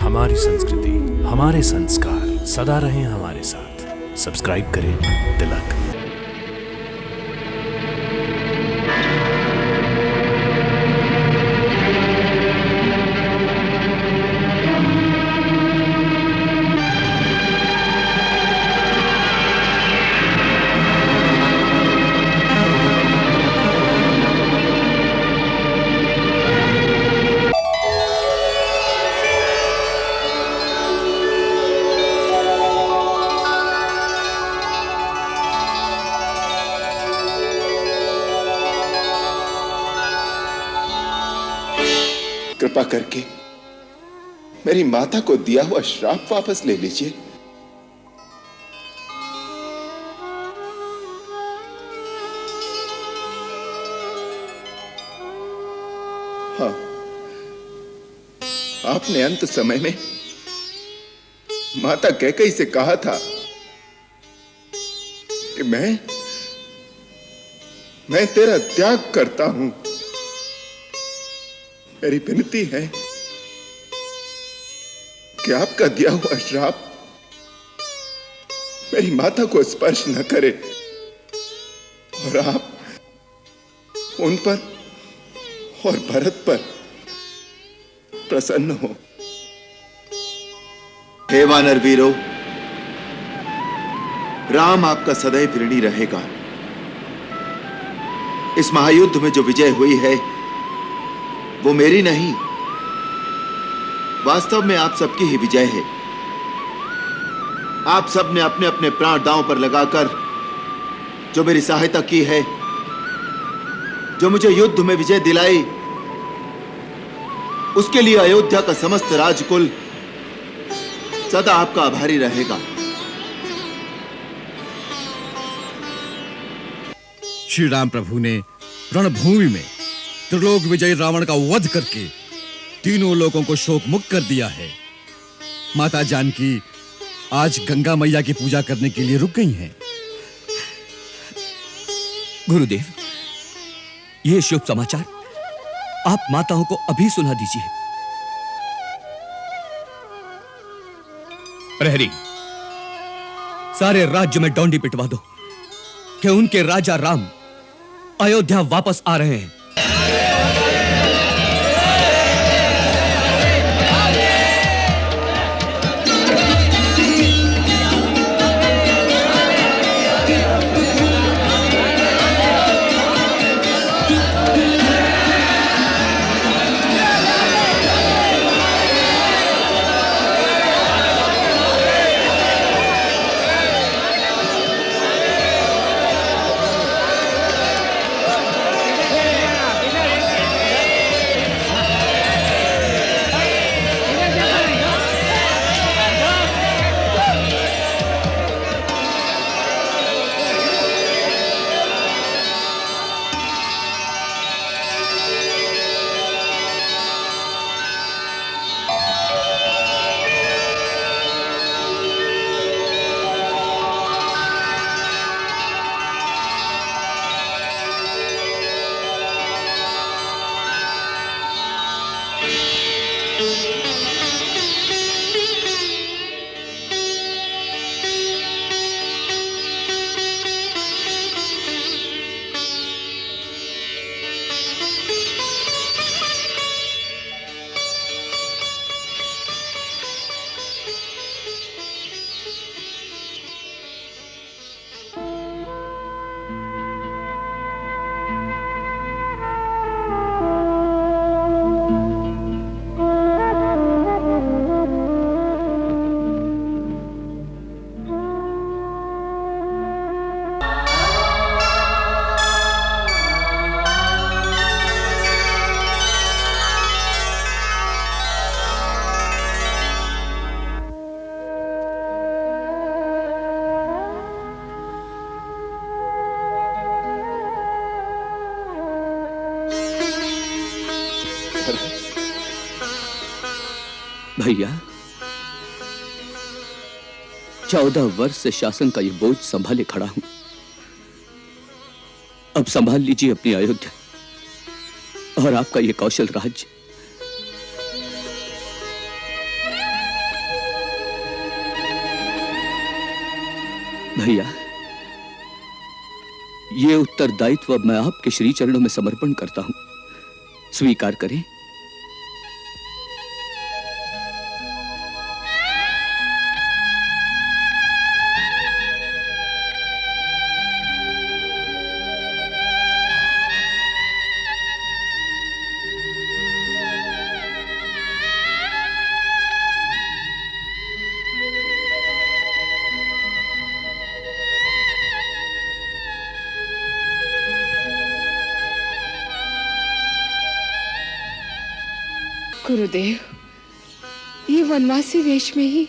हमारी संस्कृति, हमारे संस्कार सदा रहें हमारे साथ। सब्सक्राइब करें तिलक। कृपा करके मेरी माता को दिया हुआ श्राप वापस ले लीजिए। हाँ, आपने अंत समय में माता कैकेयी से कहा था कि मैं तेरा त्याग करता हूं। मेरी विनती है कि आपका दिया हुआ श्राप मेरी माता को स्पर्श न करे और आप उन पर और भरत पर प्रसन्न हो। हे वानर वीरों, राम आपका सदैव ऋणी रहेगा। इस महायुद्ध में जो विजय हुई है वो मेरी नहीं, वास्तव में आप सबकी ही विजय है। आप सब ने अपने अपने प्राण दांव पर लगाकर जो मेरी सहायता की है, जो मुझे युद्ध में विजय दिलाई, उसके लिए अयोध्या का समस्त राजकुल सदा आपका आभारी रहेगा। श्री राम प्रभु ने रणभूमि में त्रिलोक विजयी रावण का वध करके तीनों लोगों को शोक मुक्त कर दिया है। माता जानकी आज गंगा मैया की पूजा करने के लिए रुक गई हैं। गुरुदेव, ये शुभ समाचार आप माताओं को अभी सुना दीजिए। प्रहरी, सारे राज्य में डोंडी पिटवा दो कि उनके राजा राम अयोध्या वापस आ रहे हैं। भैया, 14 वर्ष से शासन का ये बोझ संभाले खड़ा हूं। अब संभाल लीजिए अपनी अयोध्या और आपका ये कौशल राज्य। भैया, ये उत्तरदायित्व मैं आपके श्री चरणों में समर्पण करता हूं, स्वीकार करें। गुरुदेव, ये वनवासी वेश में ही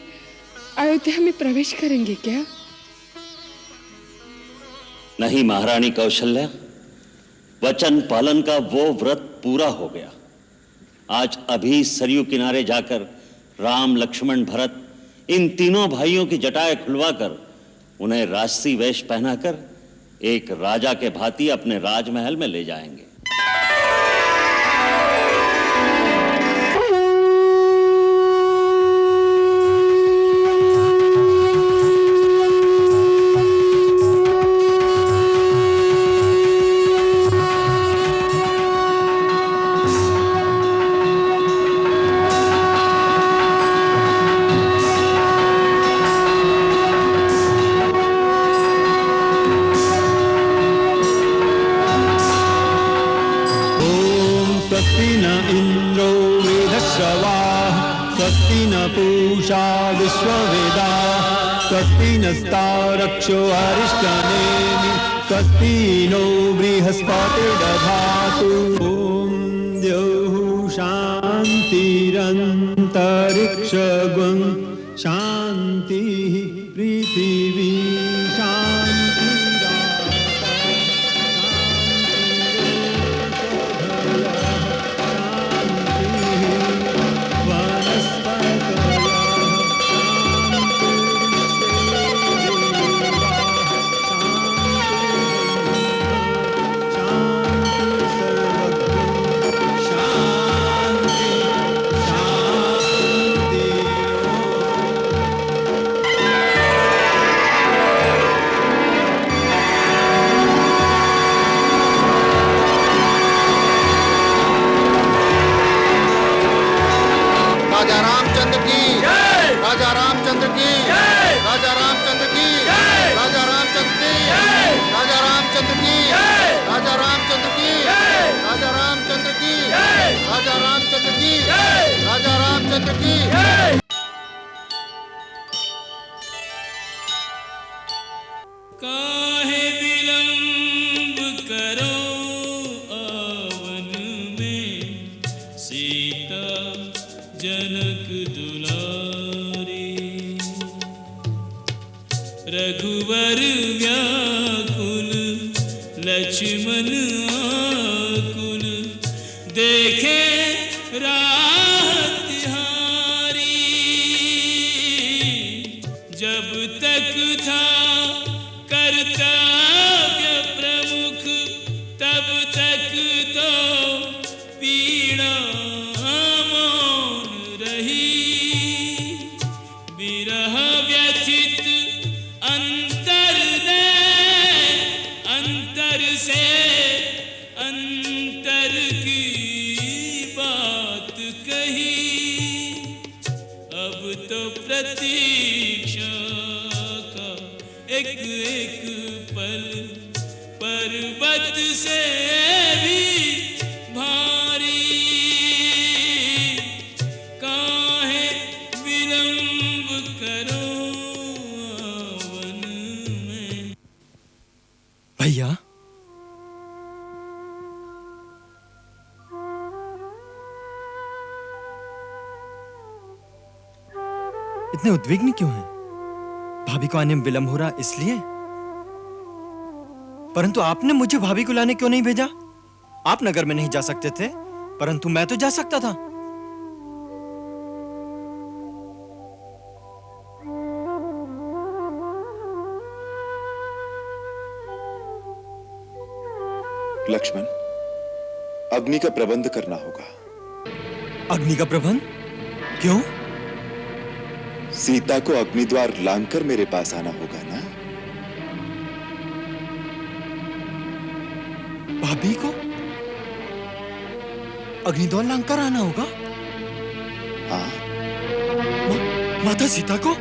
अयोध्या में प्रवेश करेंगे क्या? नहीं महारानी कौशल्या, वचन पालन का वो व्रत पूरा हो गया। आज अभी सरयू किनारे जाकर राम, लक्ष्मण, भरत इन तीनों भाइयों की जटाएं खुलवाकर उन्हें राजसी वेश पहनाकर एक राजा के भांति अपने राजमहल में ले जाएंगे। स्वस्ति न इंद्रो वृद्धश्रवाः स्वस्ति न पूषा विश्ववेदाः स्वस्ति नस्तारक्षो अरिष्टनेमि स्वस्ति नो बृहस्पतिर्दधातु। ॐ द्यौः शान्तिरन्तरिक्षगुं शान्तिः पृथिवी राजा रामचंद्र की राजा रामचंद्र की राजा रामचंद्र की राजा रामचंद्र की राजा रामचंद्र की राजा रामचंद्र की राजा रामचंद्र की राजा रामचंद्र की राजा रामचंद्र की। काहे विलंब करो आवन में, सीता जनक दुलारी। रघुवर व्याकुल लक्ष्मण आकुल, देखे राह तिहारी। जब तक था कर्तव्य प्रमुख, तब तक तो पीड़ा मौन रही। विरह व्यथित अंतर ने अंतर से अंतर की बात कही। अब तो प्रतीक्षा का एक एक पल पर्वत से भी भारी। काहे विलंब करो वन में। भैया, इतने उद्विग्न क्यों हैं? भाभी को आने में विलंब हो रहा इसलिए? परंतु आपने मुझे भाभी को लाने क्यों नहीं भेजा? आप नगर में नहीं जा सकते थे, परंतु मैं तो जा सकता था। लक्ष्मण, अग्नि का प्रबंध करना होगा। अग्नि का प्रबंध? क्यों? सीता को अग्निद्वार लांघकर मेरे पास आना होगा ना। भाभी को अग्निद्वार लांघकर आना होगा? हाँ। माता सीता को?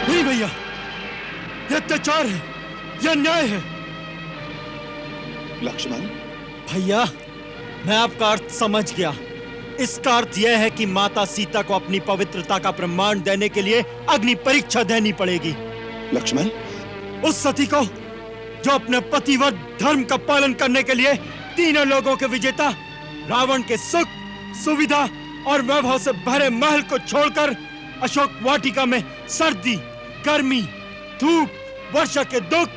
नहीं भैया, यह अत्याचार है, यह अन्याय है। लक्ष्मण। भैया, मैं आपका अर्थ समझ गया। इसका अर्थ यह है कि माता सीता को अपनी पवित्रता का प्रमाण देने के लिए अग्नि परीक्षा देनी पड़ेगी। लक्ष्मण। उस सती को जो अपने पतिव्रत धर्म का पालन करने के लिए तीनों लोगों के विजेता रावण के सुख, सुविधा और वैभव से भरे महल को छोड़कर अशोक वाटिका में सर्दी, गर्मी, धूप, वर्षा के दुख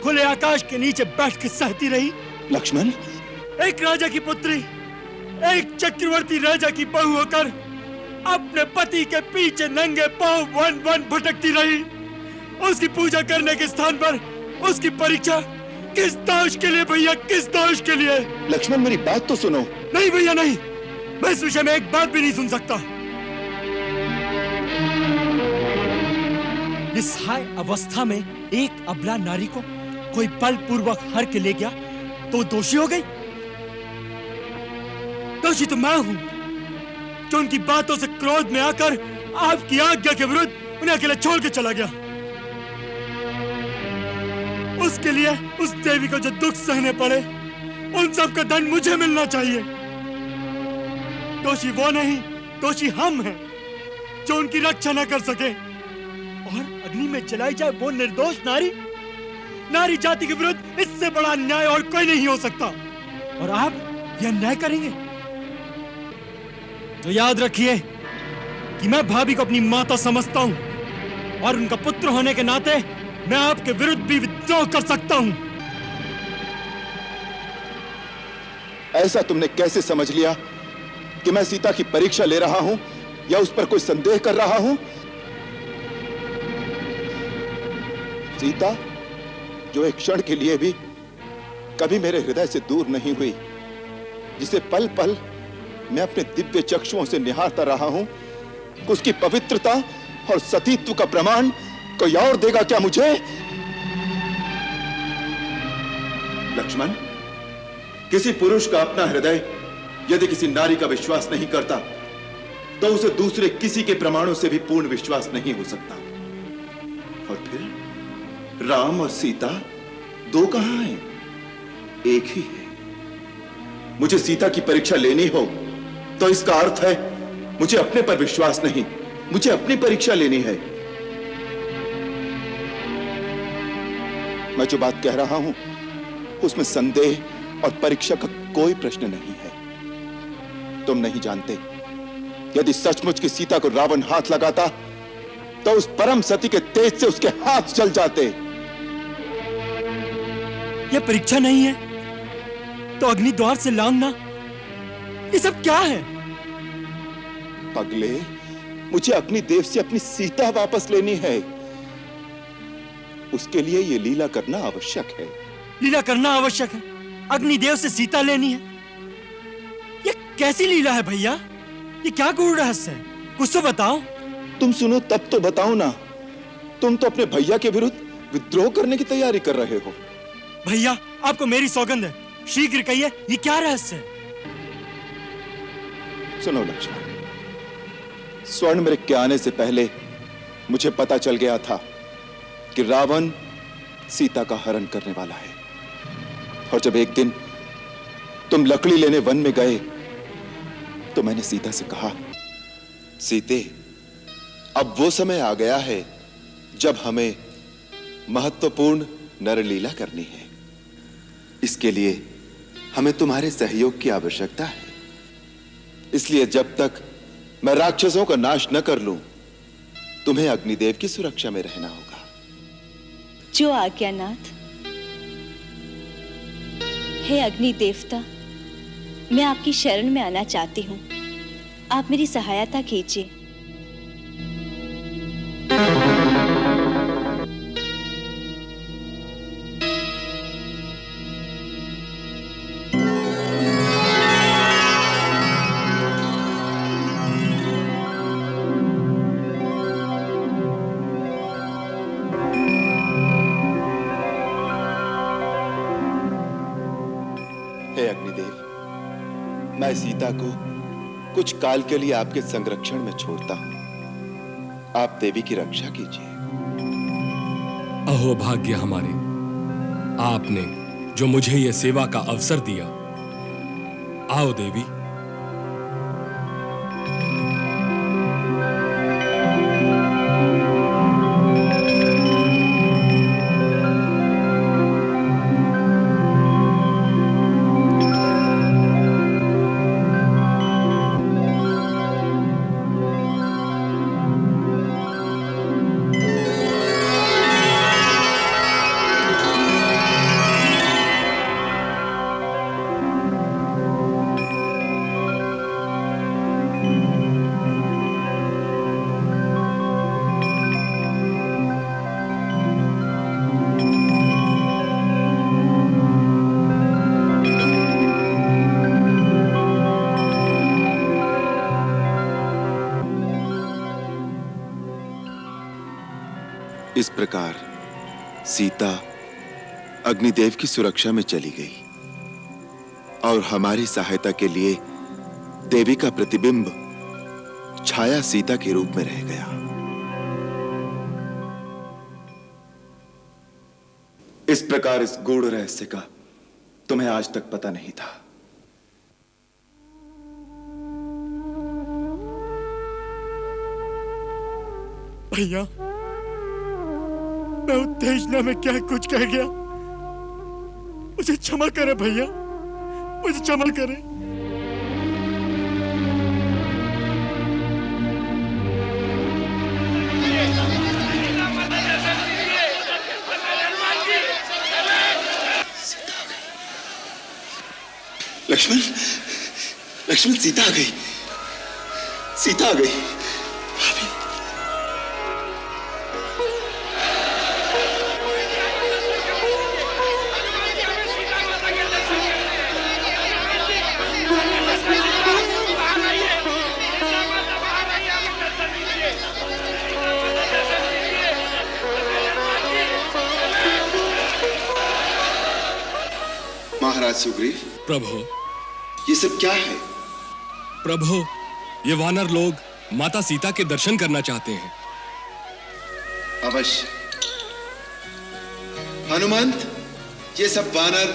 खुले आकाश के नीचे बैठ के सहती रही। लक्ष्मण। एक राजा की पुत्री, एक चक्रवर्ती राजा की बहू होकर अपने पति के पीछे नंगे पांव वन वन भटकती रही। उसकी पूजा करने के स्थान पर उसकी परीक्षा किस दोष के लिए भैया, किस दोष के लिए? लक्ष्मण, मेरी बात तो सुनो। नहीं भैया नहीं, मैं इस विषय में एक बात भी नहीं सुन सकता। निस्सहाय अवस्था में एक अबला नारी को कोई बलपूर्वक हर के ले गया तो दोषी हो गई? दोषी तो मैं हूं जो उनकी बातों से क्रोध में आकर आपकी आज्ञा के विरुद्ध उन्हें अकेले छोड़ के चला गया। उसके लिए उस देवी को जो दुख सहने पड़े, उन सब का दंड मुझे मिलना चाहिए। दोषी वो नहीं, दोषी हम हैं जो उनकी रक्षा न कर सके। और अग्नि में जलाई जाए वो निर्दोष नारी, नारी जाति के विरुद्ध इससे बड़ा अन्याय और कोई नहीं हो सकता। और आप यह अन्याय करेंगे तो याद रखिए कि मैं भाभी को अपनी माता समझता हूं और उनका पुत्र होने के नाते मैं आपके विरुद्ध भी विद्रोह कर सकता हूं। ऐसा तुमने कैसे समझ लिया कि मैं सीता की परीक्षा ले रहा हूं या उस पर कोई संदेह कर रहा हूं? सीता जो एक क्षण के लिए भी कभी मेरे हृदय से दूर नहीं हुई, जिसे पल पल मैं अपने दिव्य चक्षुओं से निहारता रहा हूं, उसकी पवित्रता और सतीत्व का प्रमाण कोई और देगा क्या मुझे? लक्ष्मण, किसी पुरुष का अपना हृदय यदि किसी नारी का विश्वास नहीं करता तो उसे दूसरे किसी के प्रमाणों से भी पूर्ण विश्वास नहीं हो सकता। और फिर राम और सीता दो कहां हैं? एक ही है। मुझे सीता की परीक्षा लेनी हो तो इसका अर्थ है मुझे अपने पर विश्वास नहीं, मुझे अपनी परीक्षा लेनी है। मैं जो बात कह रहा हूं उसमें संदेह और परीक्षा का कोई प्रश्न नहीं है। तुम नहीं जानते, यदि सचमुच की सीता को रावण हाथ लगाता तो उस परम सती के तेज से उसके हाथ जल जाते। यह परीक्षा नहीं है तो अग्निद्वार से लांघना, ये सब क्या है? पगले, मुझे अग्निदेव से अपनी सीता वापस लेनी है। उसके लिए यह लीला करना आवश्यक है। लीला करना आवश्यक है? अग्निदेव से सीता लेनी है? ये कैसी लीला है भैया? ये क्या गूढ़ रहस्य है? कुछ तो बताओ। तुम सुनो तब तो बताओ ना। तुम तो अपने भैया के विरुद्ध विद्रोह करने की तैयारी कर रहे हो। भैया, आपको मेरी सौगंध है, शीघ्र कहिए ये क्या रहस्य है? सुनो लक्ष्मण, स्वर्ण मृग के आने से पहले मुझे पता चल गया था कि रावण सीता का हरण करने वाला है। और जब एक दिन तुम लकड़ी लेने वन में गए तो मैंने सीता से कहा, सीते, अब वो समय आ गया है जब हमें महत्वपूर्ण नरलीला करनी है। इसके लिए हमें तुम्हारे सहयोग की आवश्यकता है। इसलिए जब तक मैं राक्षसों का नाश न कर लूं, तुम्हें अग्निदेव की सुरक्षा में रहना होगा। जो आज्ञानाथ। हे अग्नि देवता, मैं आपकी शरण में आना चाहती हूँ। आप मेरी सहायता कीजिए। मैं सीता को कुछ काल के लिए आपके संरक्षण में छोड़ता हूं। आप देवी की रक्षा कीजिए। अहो भाग्य हमारे, आपने जो मुझे यह सेवा का अवसर दिया। आओ देवी। इस प्रकार सीता अग्निदेव की सुरक्षा में चली गई और हमारी सहायता के लिए देवी का प्रतिबिंब छाया सीता के रूप में रह गया। इस प्रकार इस गूढ़ रहस्य का तुम्हें आज तक पता नहीं था। भैया, मैं उत्तेजना में क्या कुछ कह गया, मुझे क्षमा करे भैया, मुझे क्षमा करे। लक्ष्मण, लक्ष्मण, सीता आ गई, सीता आ गई। महाराज सुग्रीव। प्रभु, ये सब क्या है? प्रभु, ये वानर लोग माता सीता के दर्शन करना चाहते हैं। अवश्य। हनुमंत, ये सब वानर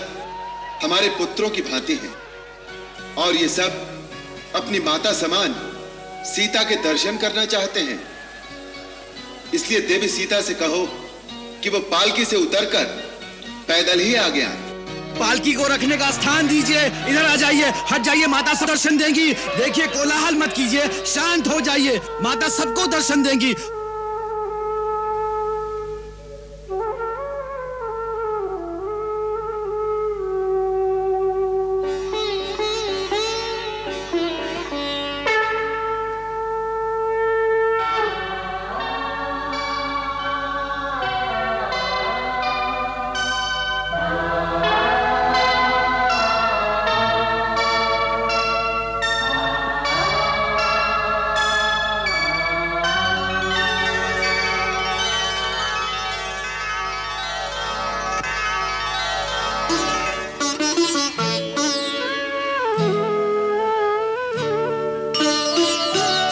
हमारे पुत्रों की भांति हैं और ये सब अपनी माता समान सीता के दर्शन करना चाहते हैं। इसलिए देवी सीता से कहो कि वो पालकी से उतरकर पैदल ही आगे आए। पालकी को रखने का स्थान दीजिए, इधर आ जाइए, हट जाइए, माता सब दर्शन देंगी। देखिए, कोलाहल मत कीजिए, शांत हो जाइए, माता सबको दर्शन देंगी।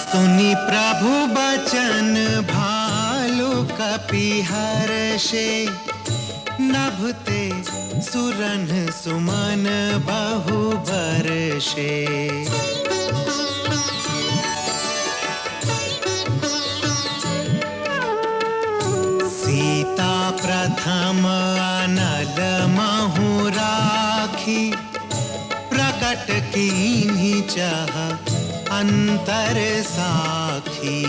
सुनी प्रभु बचन भालु कपि हर्षे, नभते सुरन सुमन बहु बरषे। सीता प्रथम अनल महु राखी, प्रकट कीन्ही चाह अंतर साखी।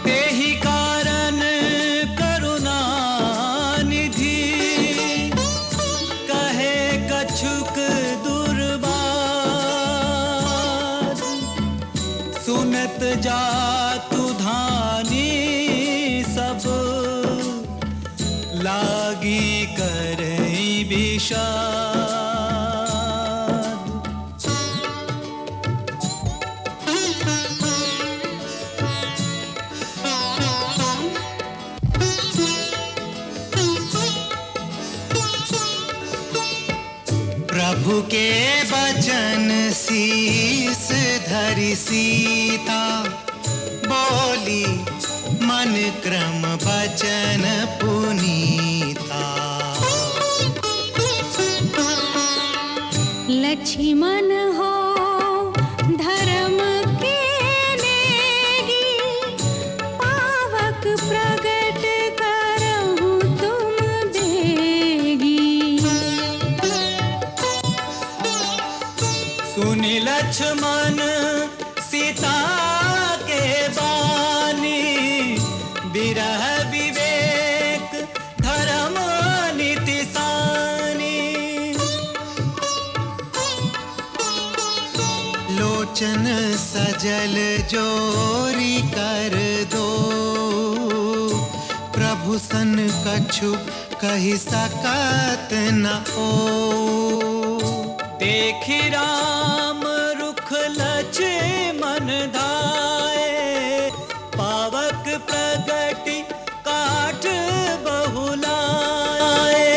तेहि कारण करुणा निधि, कहे कछुक दुर्बार। सुनत जातु धानी सब, लागी करई विषाद। प्रभु के वचन शीस धरि सीता बोली मन क्रम वचन पुनीता। लक्ष्मण हो धर्म के नेगी, पावक प्रगट करहु तुम बेगी। सुनि लक्ष्मण सीता के बानी, विरह विवेक धर्म नीति सानी। लोचन सजल जोरी कर दो, प्रभु सन कछु कहि सकत न ओ। देखि राम रुख लक्ष्मण धाये, पावक प्रगति काट बहुलाए।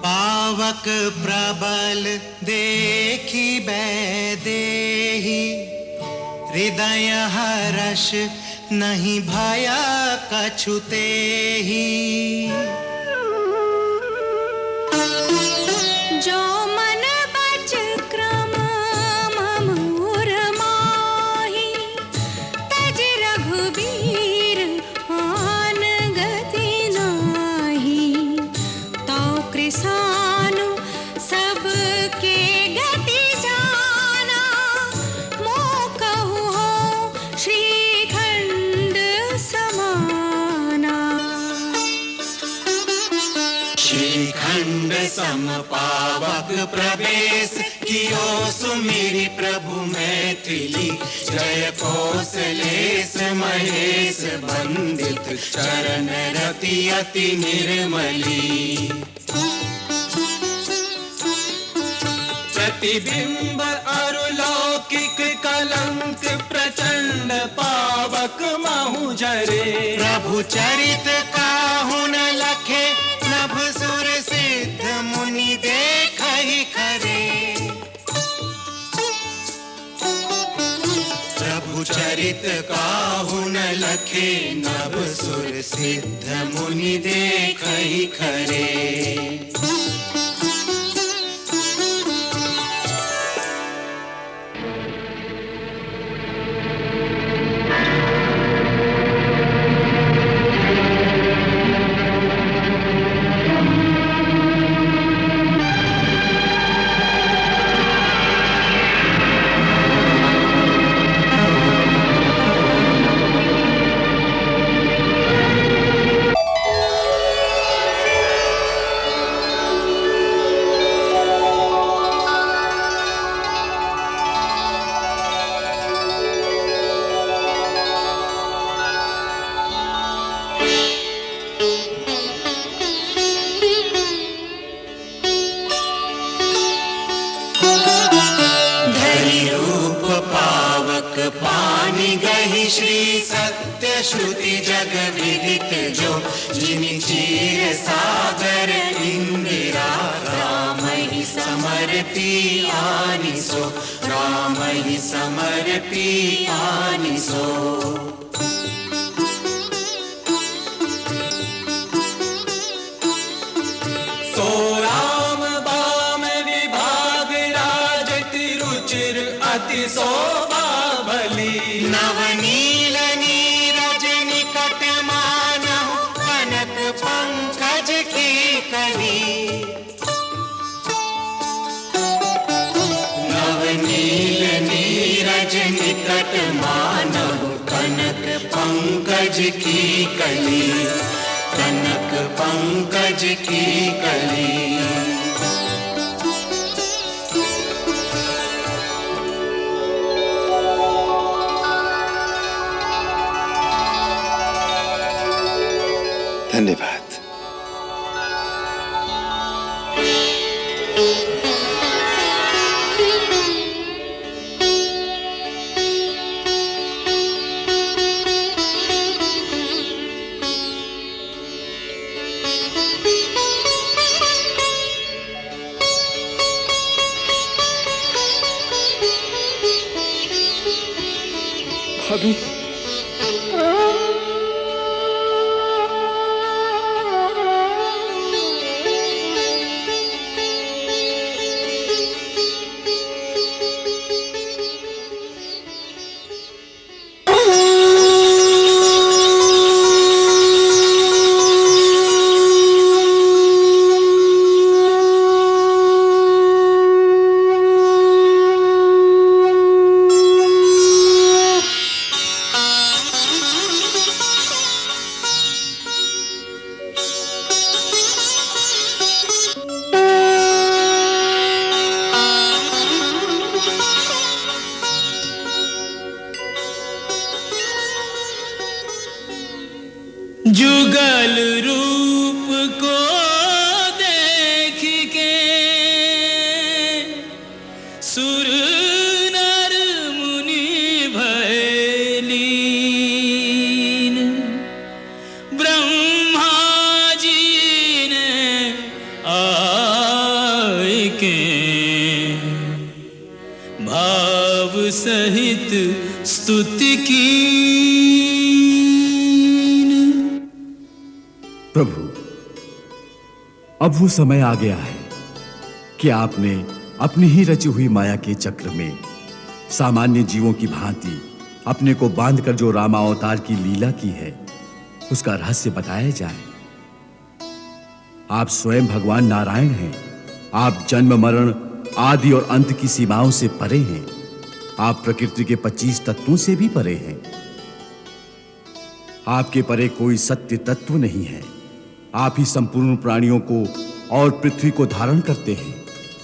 पावक प्रबल देखी बैदेही, हृदय हर्ष नहीं भया कछु तेहि। जो मन बच क्रम ममूर माही, तज रघुबीर आन गति नाही। तो कृसानु सबके गति जाना, मोह कहु हो श्रीखंड समाना। श्रीखंड सम पावक प्रवेश कियो सुमिरि प्रभु मैथिली। जय कौशलेश महेश बंदित चरण रति अति निर्मली। प्रतिबिंब अरुलौकिक कलंक प्रचंड पावक महु जरे। प्रभु चरित काहु न लखे, नभ सुर सिद्ध मुनि देखहि खरे। प्रभु चरित काहु न लखे, नभ सुर सिद्ध मुनि देखहि खरे। श्री सत्य श्रुति जग विदित जो, जिनि चीर सागर इंदिरा। राम ही समर्पी आनिसो, राम ही समर्पी आनिसो। सो राम बाम विभाग राज तिरुचिर अति शोभा भली। नवनील नीरज निकट मानहु, कनक पंकज की कली। नवनील नीरज निकट मानहु, कनक पंकज की कली। कनक पंकज की कली। धन्यवाद। भाभी, जुगल रूप को देख के सुर नर मुनि भय लीन, ब्रह्मा जी ने आए के भाव सहित स्तुति की। प्रभु, अब वो समय आ गया है कि आपने अपनी ही रची हुई माया के चक्र में सामान्य जीवों की भांति अपने को बांधकर जो रामावतार की लीला की है उसका रहस्य बताया जाए। आप स्वयं भगवान नारायण हैं। आप जन्म मरण आदि और अंत की सीमाओं से परे हैं। आप प्रकृति के 25 तत्वों से भी परे हैं। आपके परे कोई सत्य तत्व नहीं है। आप ही संपूर्ण प्राणियों को और पृथ्वी को धारण करते हैं।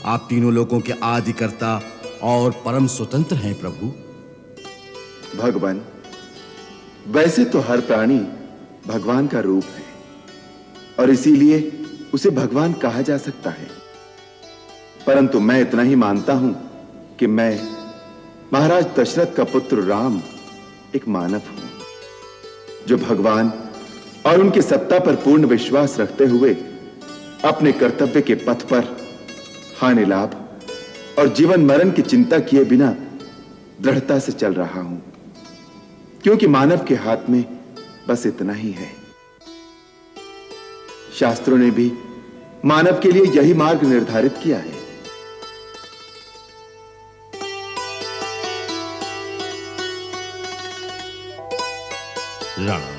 आप तीनों लोगों के आदिकर्ता और परम स्वतंत्र हैं प्रभु। भगवान, वैसे तो हर प्राणी भगवान का रूप है और इसीलिए उसे भगवान कहा जा सकता है, परंतु मैं इतना ही मानता हूं कि मैं महाराज दशरथ का पुत्र राम एक मानव हूं जो भगवान और उनकी सत्ता पर पूर्ण विश्वास रखते हुए अपने कर्तव्य के पथ पर हानि लाभ और जीवन मरण की चिंता किए बिना दृढ़ता से चल रहा हूं, क्योंकि मानव के हाथ में बस इतना ही है। शास्त्रों ने भी मानव के लिए यही मार्ग निर्धारित किया है। राम,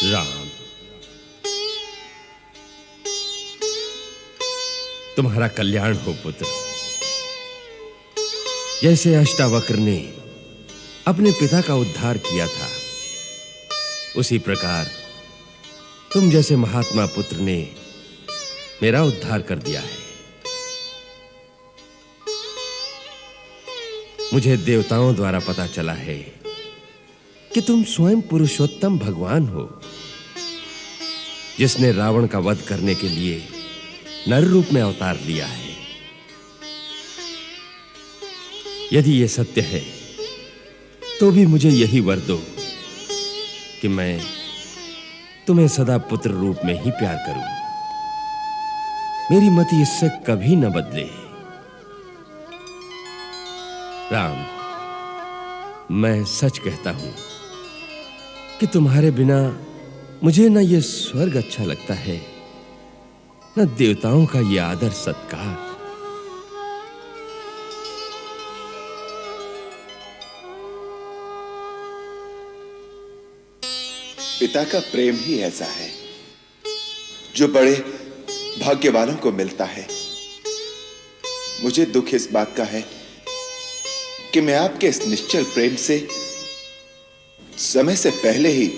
राम, तुम्हारा कल्याण हो पुत्र। जैसे अष्टावक्र ने अपने पिता का उद्धार किया था, उसी प्रकार तुम जैसे महात्मा पुत्र ने मेरा उद्धार कर दिया है। मुझे देवताओं द्वारा पता चला है कि तुम स्वयं पुरुषोत्तम भगवान हो, जिसने रावण का वध करने के लिए नर रूप में अवतार लिया है। यदि यह सत्य है तो भी मुझे यही वर दो कि मैं तुम्हें सदा पुत्र रूप में ही प्यार करूं। मेरी मति इससे कभी न बदले। राम, मैं सच कहता हूं कि तुम्हारे बिना मुझे न यह स्वर्ग अच्छा लगता है, न देवताओं का यह आदर सत्कार। पिता का प्रेम ही ऐसा है जो बड़े भाग्य वालों को मिलता है। मुझे दुख इस बात का है कि मैं आपके इस निश्चल प्रेम से समय से पहले ही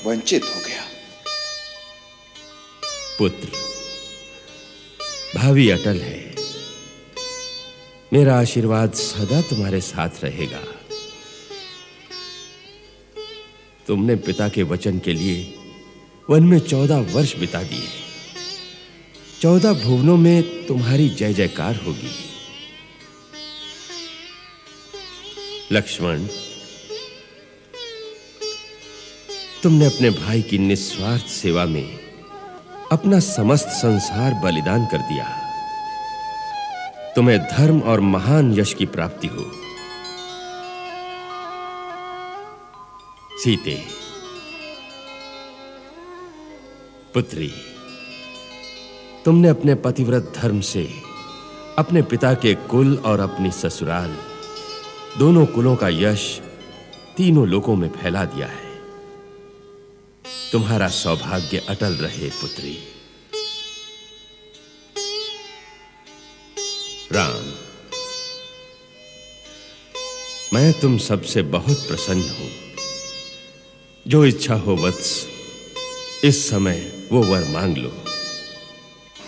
वंचित हो गया। पुत्र, भावी अटल है। मेरा आशीर्वाद सदा तुम्हारे साथ रहेगा। तुमने पिता के वचन के लिए वन में 14 वर्ष बिता दिए। 14 भुवनों में तुम्हारी जय जयकार होगी। लक्ष्मण, तुमने अपने भाई की निस्वार्थ सेवा में अपना समस्त संसार बलिदान कर दिया। तुम्हें धर्म और महान यश की प्राप्ति हो। सीते, पुत्री, तुमने अपने पतिव्रत धर्म से अपने पिता के कुल और अपनी ससुराल दोनों कुलों का यश तीनों लोकों में फैला दिया है। तुम्हारा सौभाग्य अटल रहे पुत्री। राम, मैं तुम सबसे बहुत प्रसन्न हूं। जो इच्छा हो वत्स, इस समय वो वर मांग लो।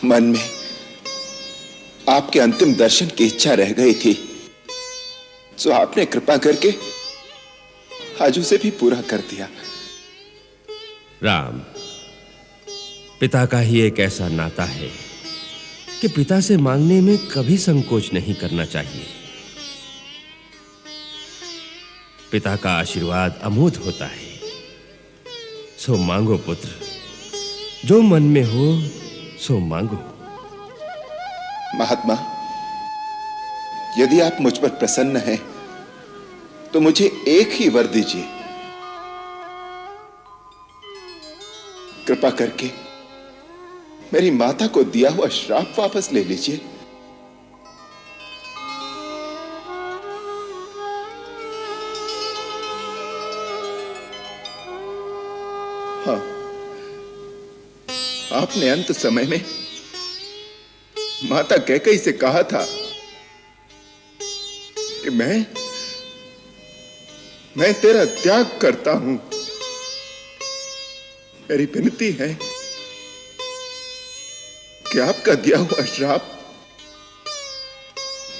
मन में आपके अंतिम दर्शन की इच्छा रह गई थी, जो आपने कृपा करके आज उसे भी पूरा कर दिया। राम, पिता का ही एक ऐसा नाता है कि पिता से मांगने में कभी संकोच नहीं करना चाहिए। पिता का आशीर्वाद अमोघ होता है। सो मांगो पुत्र, जो मन में हो सो मांगो। महात्मा, यदि आप मुझ पर प्रसन्न हैं, तो मुझे एक ही वर दीजिए। कृपा करके मेरी माता को दिया हुआ श्राप वापस ले लीजिए। हाँ, आपने अंत समय में माता कैकेयी से कहा था कि मैं तेरा त्याग करता हूं। मेरी विनती है कि आपका दिया हुआ श्राप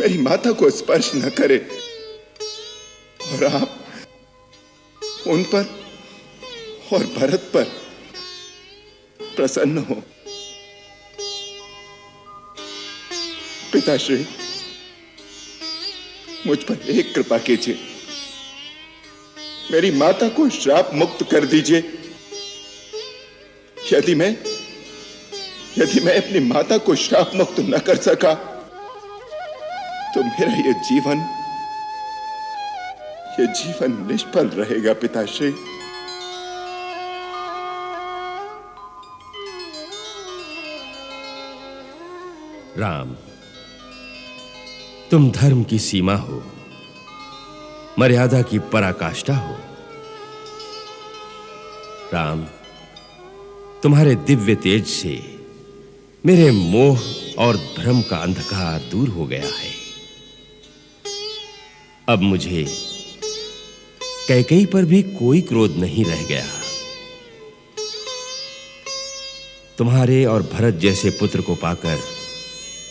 मेरी माता को स्पर्श न करे और आप उन पर और भरत पर प्रसन्न हो। पिताश्री, मुझ पर एक कृपा कीजिए। मेरी माता को श्राप मुक्त कर दीजिए। यदि मैं अपनी माता को श्राप मुक्त न कर सका, तो मेरा यह जीवन निष्फल रहेगा। पिताश्री, राम, तुम धर्म की सीमा हो, मर्यादा की पराकाष्ठा हो। राम, तुम्हारे दिव्य तेज से मेरे मोह और भ्रम का अंधकार दूर हो गया है। अब मुझे कैकेयी पर भी कोई क्रोध नहीं रह गया। तुम्हारे और भरत जैसे पुत्र को पाकर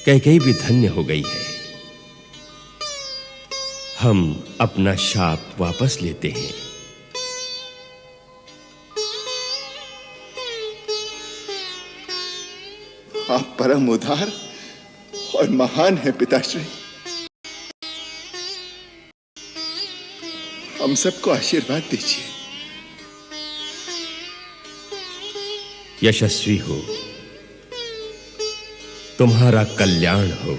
कैकेयी भी धन्य हो गई है। हम अपना शाप वापस लेते हैं। आप परम उदार और महान हैं पिताश्री। हम सबको आशीर्वाद दीजिए। यशस्वी हो, तुम्हारा कल्याण हो।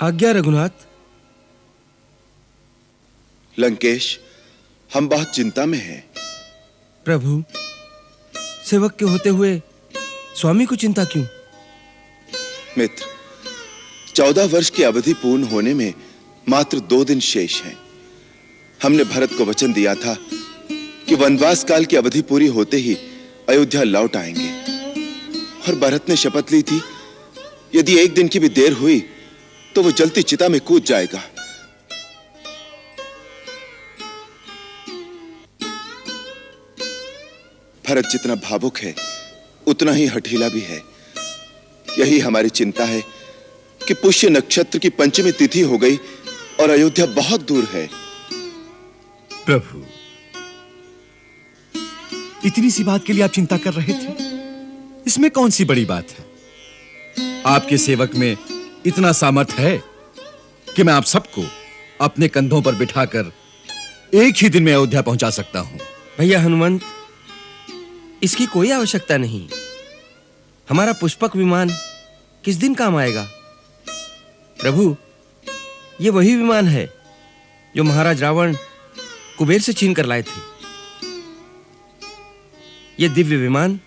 आज्ञा रघुनाथ। लंकेश, हम बहुत चिंता में हैं। प्रभु, सेवक के होते हुए स्वामी को चिंता क्यों? मित्र, 14 वर्ष की अवधि पूर्ण होने में मात्र 2 दिन शेष हैं। हमने भरत को वचन दिया था कि वनवास काल की अवधि पूरी होते ही अयोध्या लौट आएंगे, और भरत ने शपथ ली थी यदि 1 दिन की भी देर हुई तो वो जलती चिता में कूद जाएगा। भरत जितना भावुक है उतना ही हठीला भी है। यही हमारी चिंता है कि पुष्य नक्षत्र की पंचमी तिथि हो गई और अयोध्या बहुत दूर है। प्रभु, इतनी सी बात के लिए आप चिंता कर रहे थे? इसमें कौन सी बड़ी बात है? आपके सेवक में इतना सामर्थ्य है कि मैं आप सबको अपने कंधों पर बिठाकर एक ही दिन में अयोध्या पहुंचा सकता हूं। भैया हनुमंत, इसकी कोई आवश्यकता नहीं। हमारा पुष्पक विमान किस दिन काम आएगा? प्रभु, ये वही विमान है जो महाराज रावण कुबेर से छीन कर लाए थे। यह दिव्य विमान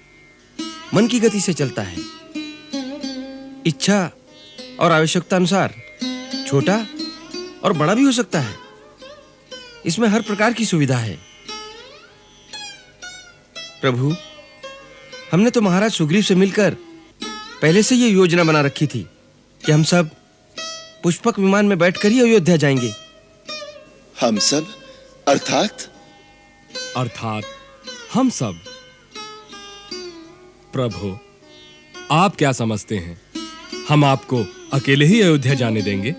मन की गति से चलता है। इच्छा और आवश्यकता अनुसार छोटा और बड़ा भी हो सकता है। इसमें हर प्रकार की सुविधा है। प्रभु, हमने तो महाराज सुग्रीव से मिलकर पहले से यह योजना बना रखी थी कि हम सब पुष्पक विमान में बैठकर ही अयोध्या जाएंगे। हम सब अर्थात हम सब। प्रभु, आप क्या समझते हैं हम आपको अकेले ही अयोध्या जाने देंगे?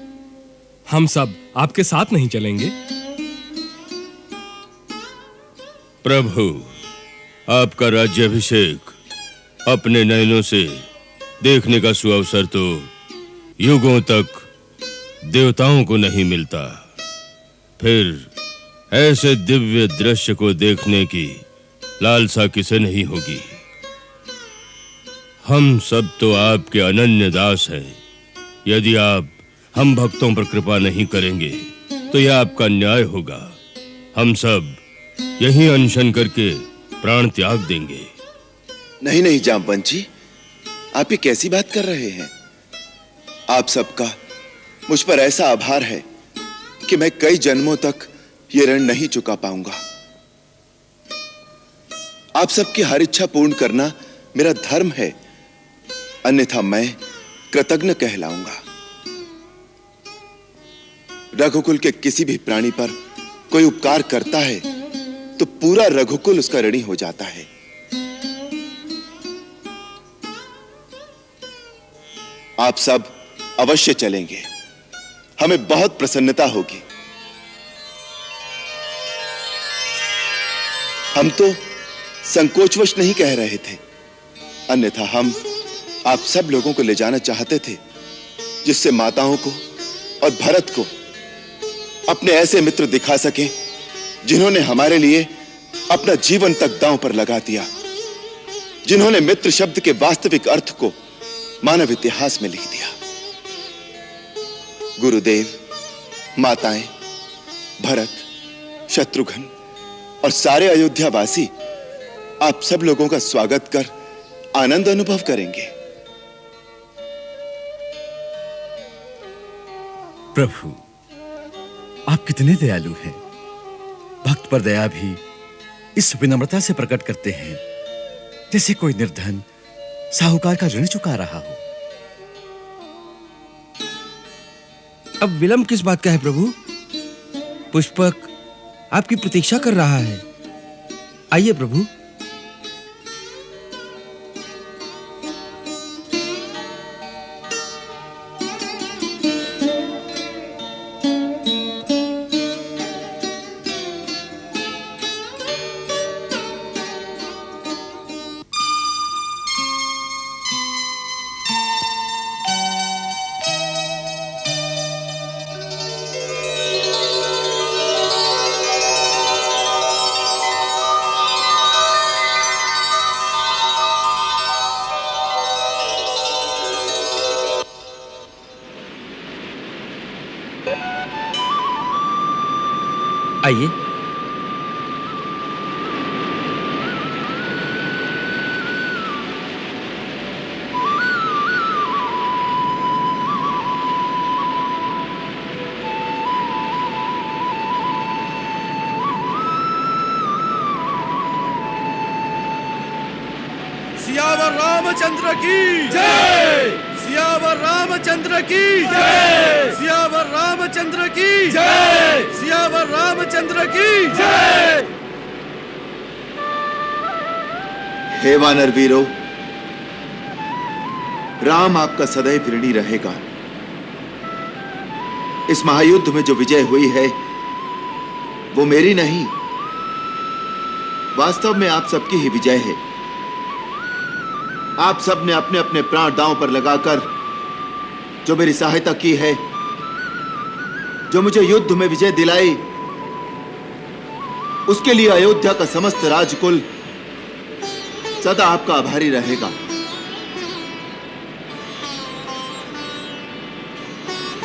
हम सब आपके साथ नहीं चलेंगे? प्रभु, आपका राज्याभिषेक अपने नयनों से देखने का सुअवसर तो युगों तक देवताओं को नहीं मिलता। फिर ऐसे दिव्य दृश्य को देखने की लालसा किसे नहीं होगी? हम सब तो आपके अनन्य दास हैं। यदि आप हम भक्तों पर कृपा नहीं करेंगे तो यह आपका न्याय होगा। हम सब यहीं अनशन करके प्राण त्याग देंगे। नहीं नहीं जामवंत जी, आप ये कैसी बात कर रहे हैं? आप सबका मुझ पर ऐसा आभार है कि मैं कई जन्मों तक ये ऋण नहीं चुका पाऊंगा। आप सबकी हर इच्छा पूर्ण करना मेरा धर्म है, अन्यथा मैं कृतज्ञ कहलाऊंगा। रघुकुल के किसी भी प्राणी पर कोई उपकार करता है तो पूरा रघुकुल उसका ऋणी हो जाता है। आप सब अवश्य चलेंगे, हमें बहुत प्रसन्नता होगी। हम तो संकोचवश नहीं कह रहे थे, अन्यथा हम आप सब लोगों को ले जाना चाहते थे जिससे माताओं को और भरत को अपने ऐसे मित्र दिखा सकें जिन्होंने हमारे लिए अपना जीवन तक दांव पर लगा दिया, जिन्होंने मित्र शब्द के वास्तविक अर्थ को मानव इतिहास में लिख दिया। गुरुदेव, माताएं, भरत, शत्रुघ्न और सारे अयोध्यावासी आप सब लोगों का स्वागत कर आनंद अनुभव करेंगे। प्रभु, आप कितने दयालु हैं। भक्त पर दया भी इस विनम्रता से प्रकट करते हैं जैसे कोई निर्धन साहूकार का ऋण चुका रहा हो। अब विलंब किस बात का है प्रभु? पुष्पक आपकी प्रतीक्षा कर रहा है। आइए प्रभु। आइए। सियावर रामचंद्र की जय, सियावर रामचंद्र की जय, सियावर रामचंद्र की जय, सियावर रामचंद्र की जय। हे वानर वीरों, राम आपका सदैव ऋणी रहेगा। इस महायुद्ध में जो विजय हुई है वो मेरी नहीं, वास्तव में आप सबकी ही विजय है। आप सब ने अपने अपने प्राण दांव पर लगाकर जो मेरी सहायता की है, जो मुझे युद्ध में विजय दिलाई, उसके लिए अयोध्या का समस्त राजकुल सदा आपका आभारी रहेगा।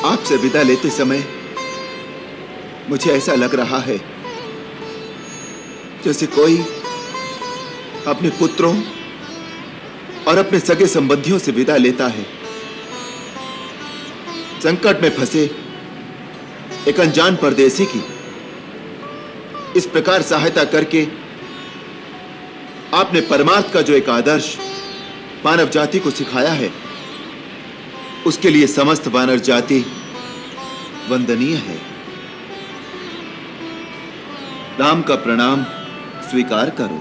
आपसे विदा लेते समय मुझे ऐसा लग रहा है जैसे कोई अपने पुत्रों और अपने सगे संबंधियों से विदा लेता है। संकट में फंसे एक अनजान परदेसी की इस प्रकार सहायता करके आपने परमार्थ का जो एक आदर्श मानव जाति को सिखाया है, उसके लिए समस्त वानर जाति वंदनीय है। राम का प्रणाम स्वीकार करो।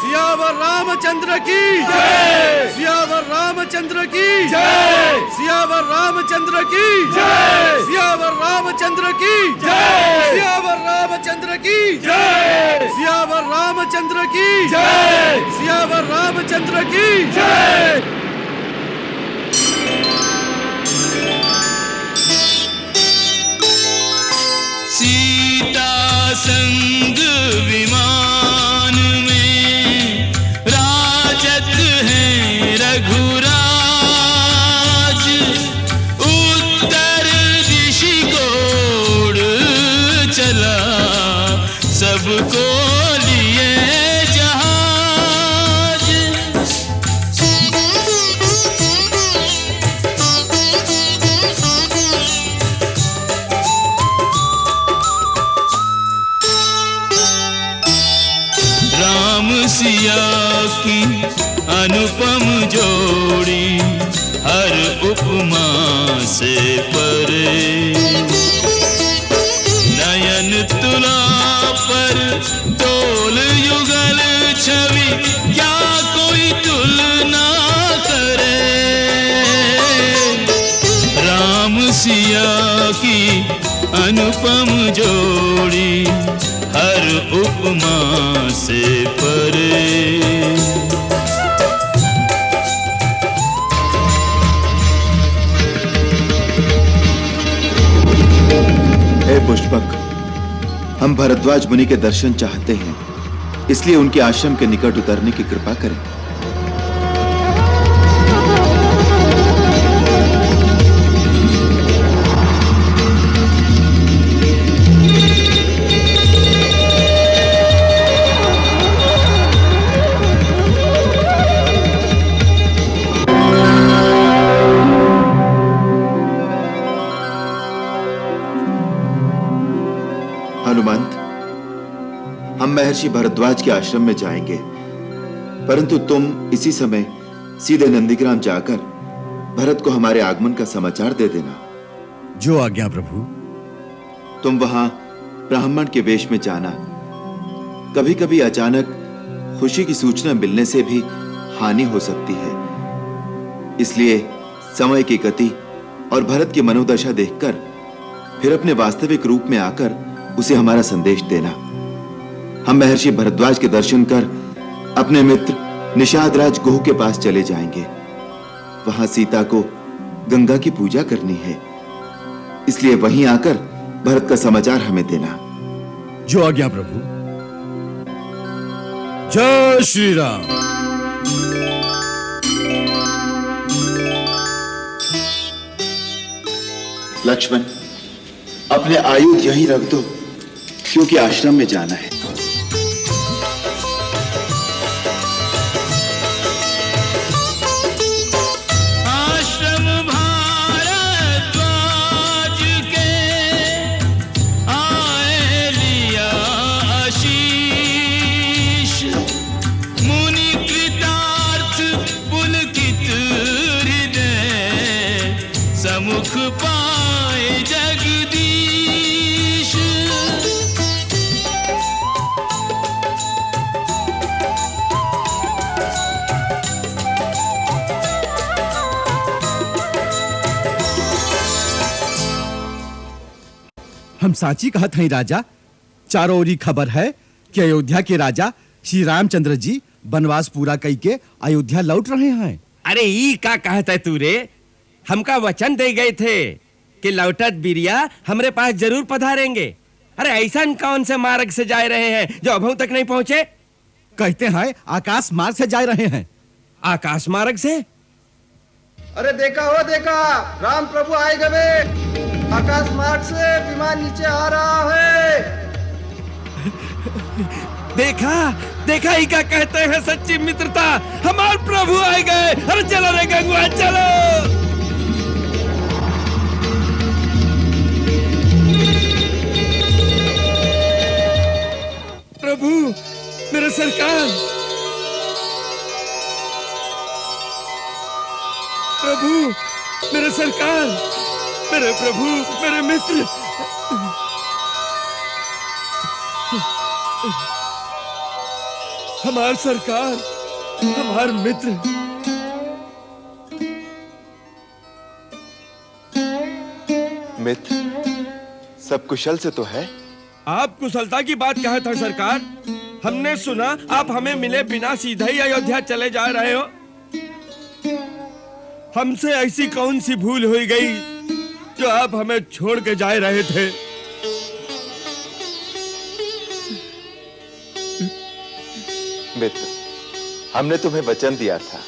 सियावर रामचंद्र की जय, सियावर रामचंद्र की जय, सियावर रामचंद्र की जय, सियावर रामचंद्र की जय, सियावर रामचंद्र की जय, सियावर रामचंद्र की जय, सियावर रामचंद्र की जय। सीता संग विमान में राजत है रघुराज, उत्तर दिशि को उड़ चला सबको लिए जहाज। राम सिया की अनुपम जोड़ी हर उपमा से परे, नयन तुला पर तोल युगल छवि क्या कोई तुलना करे। राम सिया की अनुपम जोड़ी हर उपमा से परे। हे पुष्पक, हम भरद्वाज मुनि के दर्शन चाहते हैं, इसलिए उनके आश्रम के निकट उतरने की कृपा करें। हनुमंत, हम महर्षि भरद्वाज के आश्रम में जाएंगे, परंतु तुम इसी समय सीधे नंदीग्राम जाकर भरत को हमारे आगमन का समाचार दे देना। जो आज्ञा प्रभु। तुम वहां ब्राह्मण के वेश में जाना। कभी कभी अचानक खुशी की सूचना मिलने से भी हानि हो सकती है, इसलिए समय की गति और भरत की मनोदशा देखकर फिर अपने वास्तविक रूप में आकर उसे हमारा संदेश देना। हम महर्षि भरद्वाज के दर्शन कर अपने मित्र निषादराज गुह के पास चले जाएंगे। वहां सीता को गंगा की पूजा करनी है, इसलिए वहीं आकर भरत का समाचार हमें देना। जो आज्ञा प्रभु। जय श्री राम। लक्ष्मण, अपने आयुध यहीं रख दो, क्योंकि आश्रम में जाना है। आश्रम भारद्वाज के आए लिया आशीष, हम साची कहत हई राजा। चारों ओरी खबर है कि अयोध्या के राजा श्री रामचंद्र जी वनवास पूरा कई के अयोध्या लौट रहे हैं। अरे ई का कहता है तू रे? हमका वचन दे गए थे कि लौटत बिरिया हमरे पास जरूर पधारेंगे। अरे ऐसा कौन से मार्ग से जा रहे हैं जो अभी तक नहीं पहुंचे? कहते हैं आकाश मार्ग से जा रहे हैं। आकाश मार्ग से? अरे देखा हो देखा, राम प्रभु आए गए। आकाश मार्ग से विमान नीचे आ रहा है। देखा देखा ही क्या कहते हैं सच्ची मित्रता। हमारे प्रभु आए गए। अरे चलो रे गंगुआ चलो। प्रभु मेरे सरकार, प्रभु मेरे सरकार, मेरे प्रभु, मेरे मित्र। हमार सरकार, हमार मित्र। मित्र, सब कुशल से तो है? आप कुशलता की बात कहा था सरकार। हमने सुना आप हमें मिले बिना सीधा ही अयोध्या चले जा रहे हो। हमसे ऐसी कौन सी भूल हुई गई जो आप हमें छोड़ के जा रहे थे? मित्र, हमने तुम्हें वचन दिया था।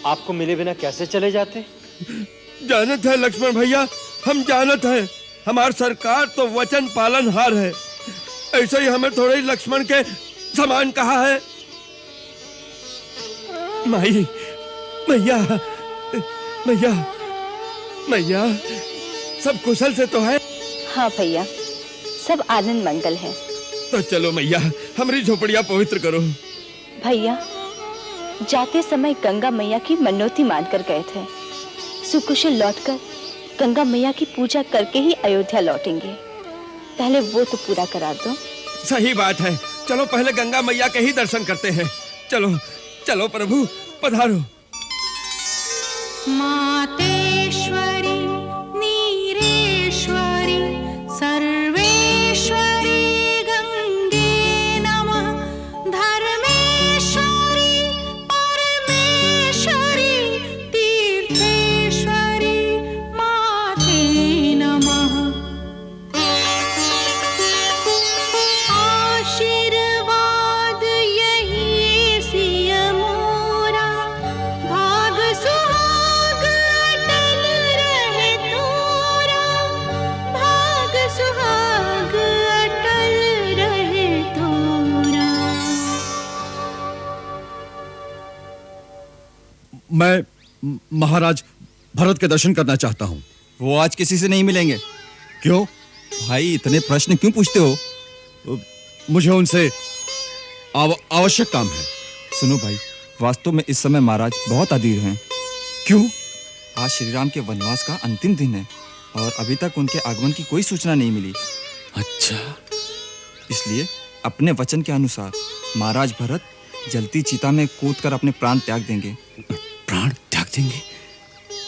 आपको मिले बिना कैसे चले जाते? जानत है लक्ष्मण भैया, हम जानत हैं। हमार सरकार तो वचन पालनहार है। ऐसे ही हमें थोड़े ही लक्ष्मण के समान कहा है। माई, मैया, मैया, मैया, सब कुशल से तो है? हाँ भैया, सब आनंद मंगल है। तो चलो मैया, हमारी झोपड़ियां पवित्र करो। भैया, जाते समय गंगा मैया की मनोती मानकर गए थे। सुकुशल लौटकर गंगा मैया की पूजा करके ही अयोध्या लौटेंगे। पहले वो तो पूरा करा दो। सही बात है। चलो पहले गंगा मैया के ही दर्शन करते हैं। चलो चलो प्रभु, पधारो। मातेश्वरी, नीरेश्वरी, सर्वेश्वरी गंगे नमः। धर्मेश्वरी, परमेश्वरी, तीर्थेश्वरी माते नमः। आशीर्वाद यही सिय मोरा, भाग सुहाग अटल रहे तोरा, भाग सुहाग अटल रहे तोरा। मैं महाराज भरत के दर्शन करना चाहता हूँ। वो आज किसी से नहीं मिलेंगे। क्यों भाई, इतने प्रश्न क्यों पूछते हो? मुझे उनसे आवश्यक काम है। सुनो भाई, वास्तव में इस समय महाराज बहुत अधीर हैं। क्यों? आज श्री राम के वनवास का अंतिम दिन है और अभी तक उनके आगमन की कोई सूचना नहीं मिली। अच्छा, इसलिए अपने वचन के अनुसार महाराज भरत जलती चिता में कूदकर अपने प्राण त्याग देंगे। प्राण त्याग देंगे?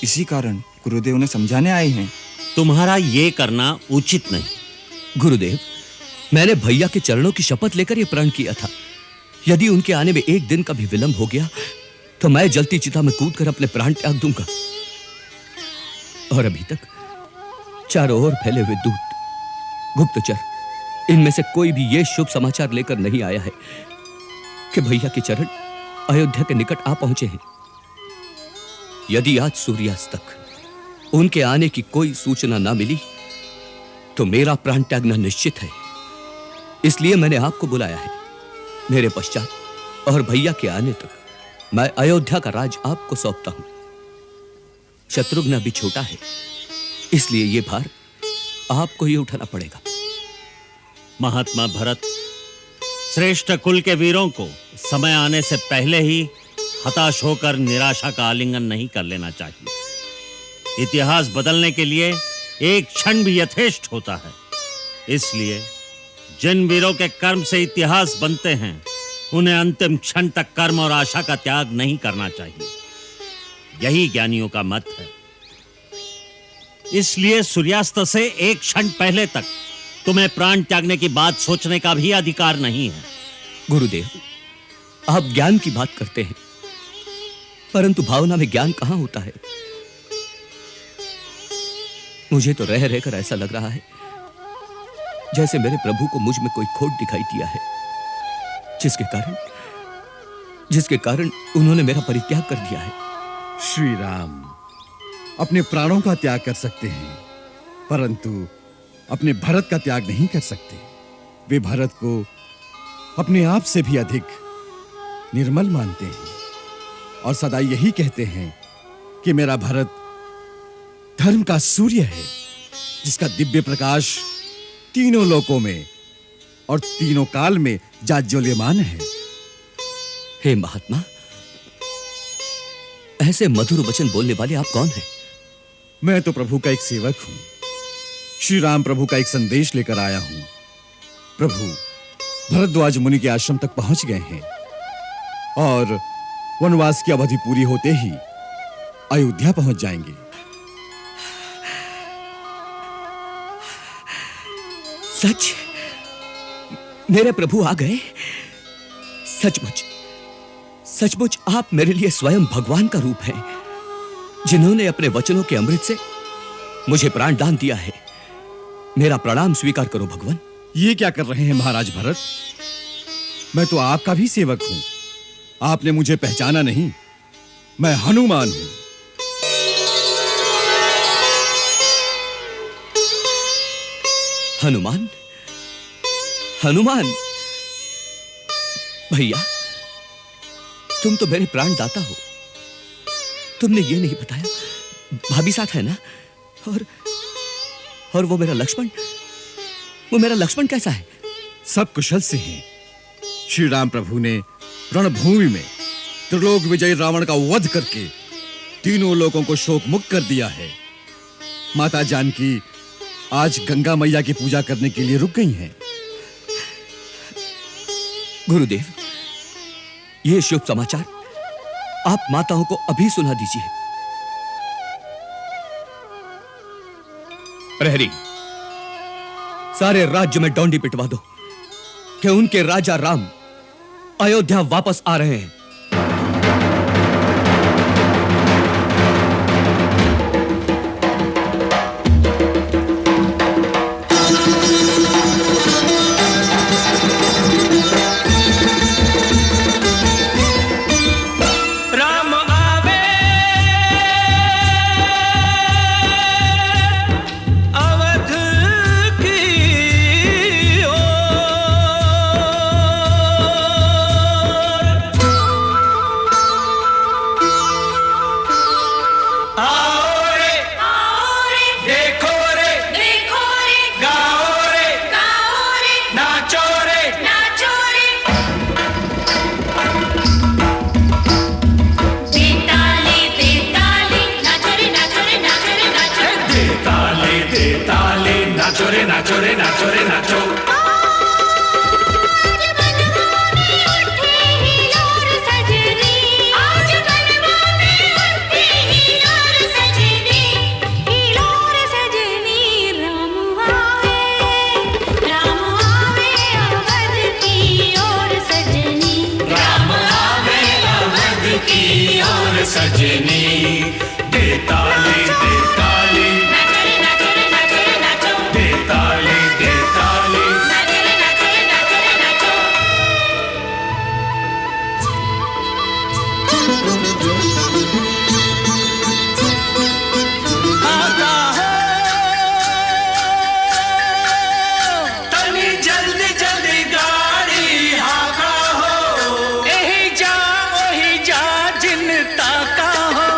इसी कारण गुरुदेव ने समझाने आए हैं। तुम्हारा ये करना उचित नहीं। गुरुदेव, मैंने भैया के चरणों की शपथ लेकर यह प्रण किया था। यदि उनके आने में एक दिन का भी विलंब हो गया तो मैं जलती चिता में कूदकर अपने प्राण त्याग दूंगा। और अभी तक चारों ओर फैले हुए दूत, गुप्तचर, इनमें से कोई भी यह शुभ समाचार लेकर नहीं आया है कि भैया के चरण अयोध्या के निकट आ पहुंचे हैं। यदि आज सूर्यास्त तक उनके आने की कोई सूचना ना मिली तो मेरा प्राण त्यागना निश्चित है। इसलिए मैंने आपको बुलाया है। मेरे पश्चात और भैया के आने तक मैं अयोध्या का राज आपको सौंपता हूं। शत्रुघ्न भी छोटा है, इसलिए यह भार आपको ही उठाना पड़ेगा। महात्मा भरत, श्रेष्ठ कुल के वीरों को समय आने से पहले ही हताश होकर निराशा का आलिंगन नहीं कर लेना चाहिए। इतिहास बदलने के लिए एक क्षण भी यथेष्ट होता है। इसलिए जिन वीरों के कर्म से इतिहास बनते हैं, उन्हें अंतिम क्षण तक कर्म और आशा का त्याग नहीं करना चाहिए। यही ज्ञानियों का मत है। इसलिए सूर्यास्त से एक क्षण पहले तक तुम्हें प्राण त्यागने की बात सोचने का भी अधिकार नहीं है। गुरुदेव, आप ज्ञान की बात करते हैं, परंतु भावना में ज्ञान कहां होता है? मुझे तो रह रहकर ऐसा लग रहा है जैसे मेरे प्रभु को मुझ में कोई खोट दिखाई दिया है, जिसके कारण उन्होंने मेरा परित्याग कर दिया है। श्री राम अपने प्राणों का त्याग कर सकते हैं, परंतु अपने भरत का त्याग नहीं कर सकते। वे भरत को अपने आप से भी अधिक निर्मल मानते हैं और सदा यही कहते हैं कि मेरा भरत धर्म का सूर्य है, जिसका दिव्य प्रकाश तीनों लोकों में और तीनों काल में जाज्वल्यमान है। हे महात्मा, ऐसे मधुर वचन बोलने वाले आप कौन हैं? मैं तो प्रभु का एक सेवक हूं। श्री राम प्रभु का एक संदेश लेकर आया हूं। प्रभु भरद्वाज मुनि के आश्रम तक पहुंच गए हैं और वनवास की अवधि पूरी होते ही अयोध्या पहुंच जाएंगे। सच? मेरे प्रभु आ गए? सचमुच आप मेरे लिए स्वयं भगवान का रूप हैं, जिन्होंने अपने वचनों के अमृत से मुझे प्राण दान दिया है। मेरा प्रणाम स्वीकार करो भगवान। ये क्या कर रहे हैं महाराज भरत? मैं तो आपका भी सेवक हूं। आपने मुझे पहचाना नहीं? मैं हनुमान हूं। हनुमान? हनुमान? भैया, तुम तो मेरे प्राण दाता हो। तुमने ये नहीं बताया भाभी साथ है ना? और वो मेरा लक्ष्मण कैसा है? सब कुशल से हैं। श्री राम प्रभु ने रणभूमि में त्रिलोक विजयी रावण का वध करके तीनों लोगों को शोक मुक्त कर दिया है। माता जानकी आज गंगा मैया की पूजा करने के लिए रुक गई हैं। गुरुदेव, ये शुभ समाचार आप माताओं को अभी सुना दीजिए। प्रहरी, सारे राज्य में डोंडी पिटवा दो कि उनके राजा राम अयोध्या वापस आ रहे हैं। नाचो रे नाचो रे नाचो। सजनी दे ताली दे ताली दे ताली दे ताली। तनी जल्दी जल्दी गाड़ी हाका हो, यही जा वही जा जिन ताका हो।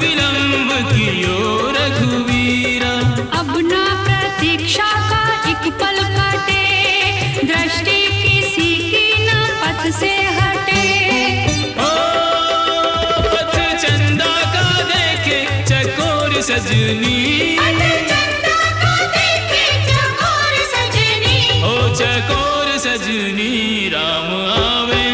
विलंब कियो रघुवीरा। अब ना प्रतीक्षा का एक पल कटे, दृष्टि किसी की न पथ से हटे। ओ पथ चंदा का देखे चकोर सजनी, ओ चकोर सजनी राम आवे,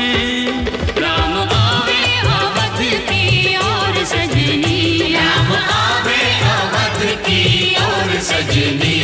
राम आवे अवध की ओर सजनी, राम आवे अवध की ओर सजनी।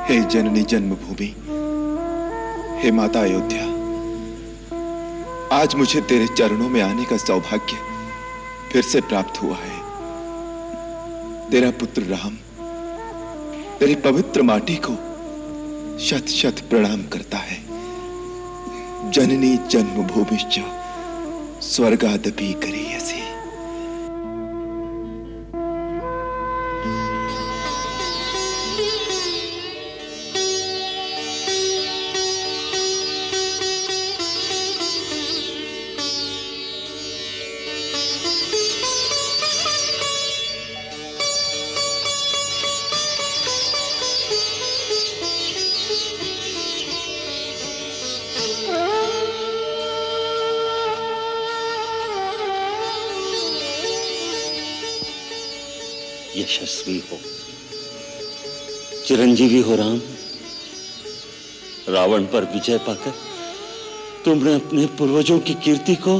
हे जननी जन्मभूमि, हे माता अयोध्या, आज मुझे तेरे चरणों में आने का सौभाग्य फिर से प्राप्त हुआ है। तेरा पुत्र राम तेरी पवित्र माटी को शत शत प्रणाम करता है। जननी जन्मभूमिश्च स्वर्गादपि गरीयसी। यशस्वी हो, चिरंजीवी हो राम। रावण पर विजय पाकर तुमने अपने पूर्वजों की कीर्ति को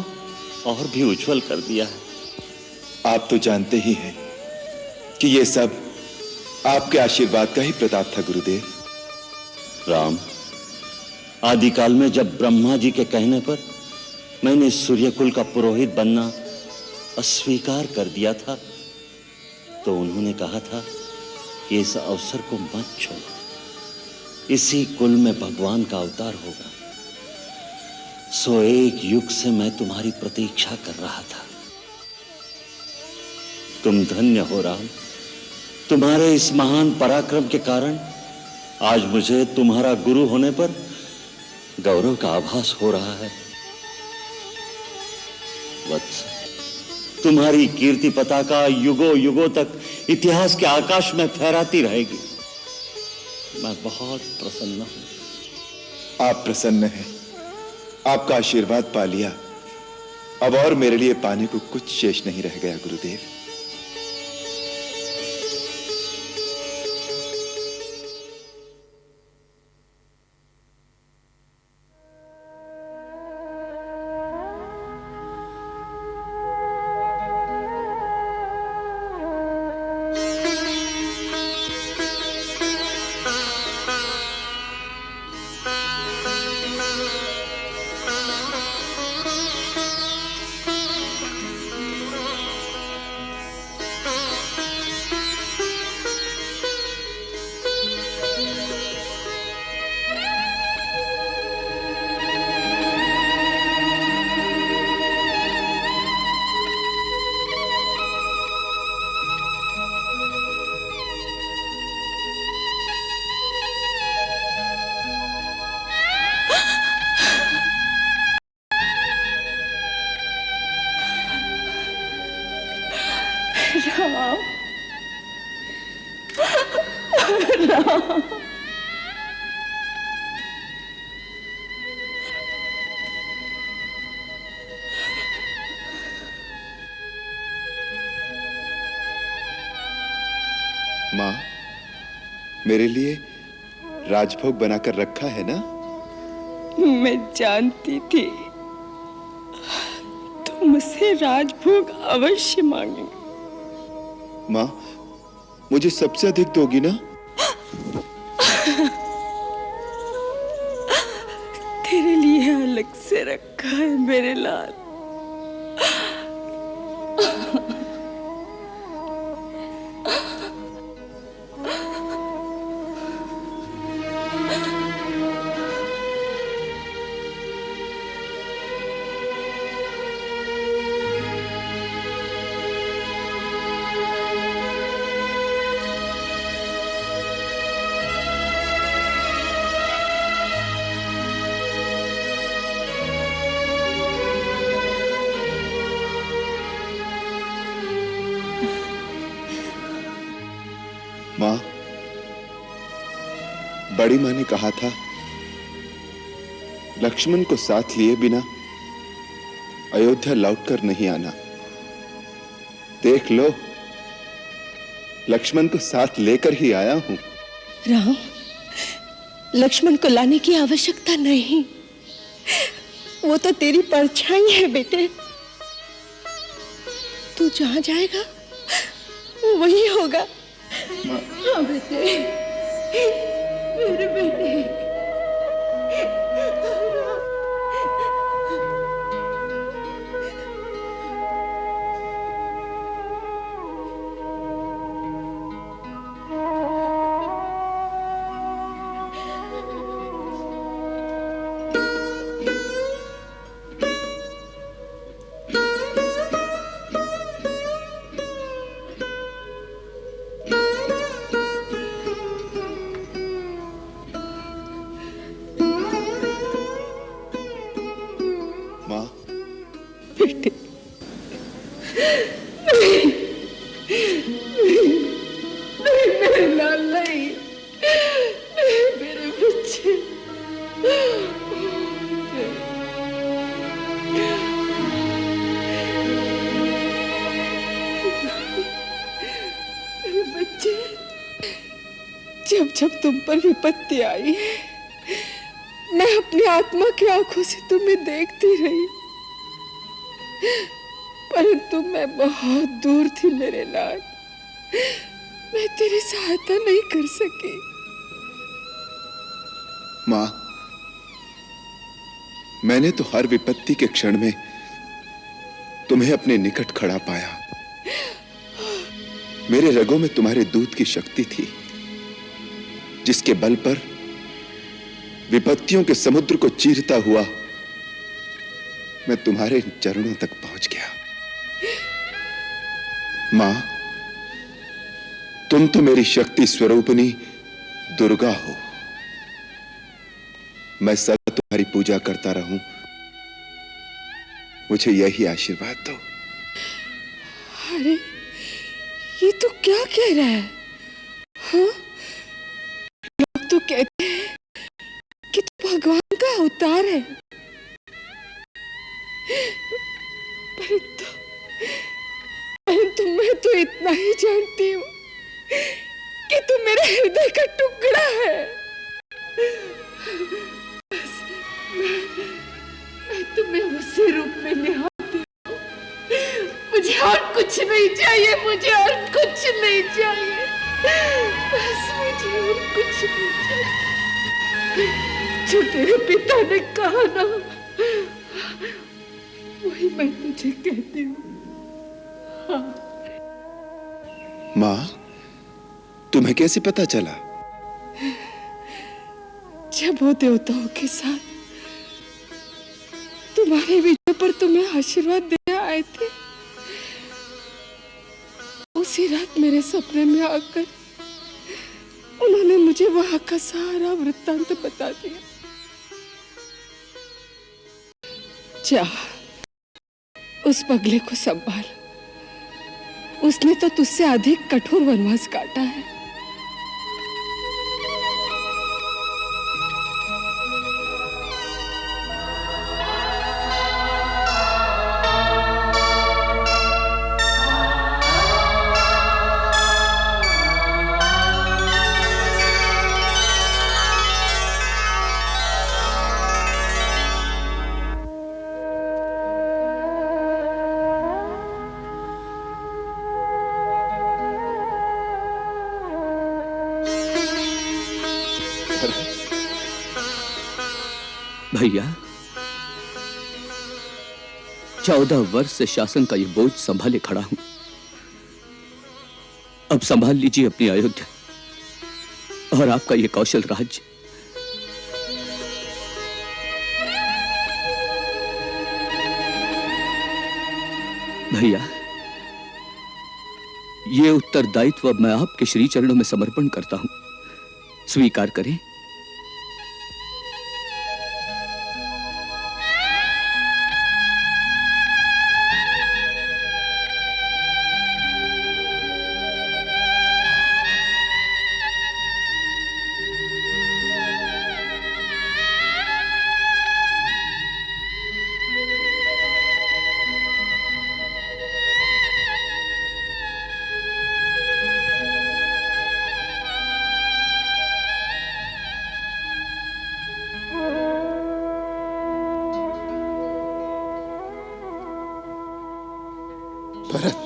और भी उज्जवल कर दिया है। आप तो जानते ही हैं कि ये सब आपके आशीर्वाद का ही प्रताप था गुरुदेव। राम, आदिकाल में जब ब्रह्मा जी के कहने पर मैंने सूर्यकुल का पुरोहित बनना अस्वीकार कर दिया था, तो उन्होंने कहा था कि इस अवसर को मत छोड़ो, इसी कुल में भगवान का अवतार होगा। सो एक युग से मैं तुम्हारी प्रतीक्षा कर रहा था। तुम धन्य हो राम, तुम्हारे इस महान पराक्रम के कारण आज मुझे तुम्हारा गुरु होने पर गौरव का आभास हो रहा है। वत्स, तुम्हारी कीर्ति पताका युगों युगों तक इतिहास के आकाश में फहराती रहेगी। मैं बहुत प्रसन्न हूं। आप प्रसन्न हैं, आपका आशीर्वाद पा लिया। अब और मेरे लिए पाने को कुछ शेष नहीं रह गया गुरुदेव। राम, राम। माँ, मेरे लिए राजभोग बनाकर रखा है ना? मैं जानती थी तुम मुझसे राजभोग अवश्य मांगेंगे। माँ, मुझे सबसे अधिक दोगी ना? तेरे लिए अलग से रखा है मेरे लाल। माँ, बड़ी माँ ने कहा था लक्ष्मण को साथ लिए बिना अयोध्या लौटकर नहीं आना। देख लो, लक्ष्मण को साथ लेकर ही आया हूं। राम, लक्ष्मण को लाने की आवश्यकता नहीं, वो तो तेरी परछाई है बेटे। तू जहां जाएगा वो वही होगा। हाँ बेटे, मेरे बेटे। जब तुम पर विपत्ति आई मैं अपनी आत्मा की आंखों से तुम्हें देखती रही, परंतु मैं बहुत दूर थी मेरे लाड। मैं तेरी सहायता नहीं कर सकी। मां, मैंने तो हर विपत्ति के क्षण में तुम्हें अपने निकट खड़ा पाया। मेरे रगों में तुम्हारे दूध की शक्ति थी, जिसके बल पर विपत्तियों के समुद्र को चीरता हुआ मैं तुम्हारे चरणों तक पहुंच गया। मां, तुम तो मेरी शक्ति स्वरूपिणी दुर्गा हो। मैं सदा तुम्हारी पूजा करता रहूं, मुझे यही आशीर्वाद दो। अरे ये तो क्या कह रहा है? हाँ? लोग तो कहते हैं कि तू भगवान का अवतार है, परंतु मैं तो इतना ही जानती हूँ कि तू मेरे हृदय का टुकड़ा है। बस मैं तुम्हें उसी रूप में निहारती हूँ। मुझे और कुछ नहीं चाहिए, मुझे और कुछ नहीं चाहिए, बस मुझे और कुछ नहीं चाहिए। जो तेरे पिता ने कहा ना, वही मैं तुझे कहती हूँ। हाँ। मां, तुम्हें कैसे पता चला? जब वो देवताओं के साथ तुम्हारे विजय पर तुम्हें आशीर्वाद देने आए थे, उसी रात मेरे सपने में आकर उन्होंने मुझे वहां का सारा वृत्तांत बता दिया। जा, उस पगले को संभाल, उसने तो तुझसे अधिक कठोर वनवास काटा है। भैया, 14 वर्ष से शासन का ये बोझ संभाले खड़ा हूं। अब संभाल लीजिए अपनी अयोध्या और आपका ये कौशल राज्य। भैया, ये उत्तरदायित्व अब मैं आपके श्री चरणों में समर्पण करता हूं, स्वीकार करें। भरत,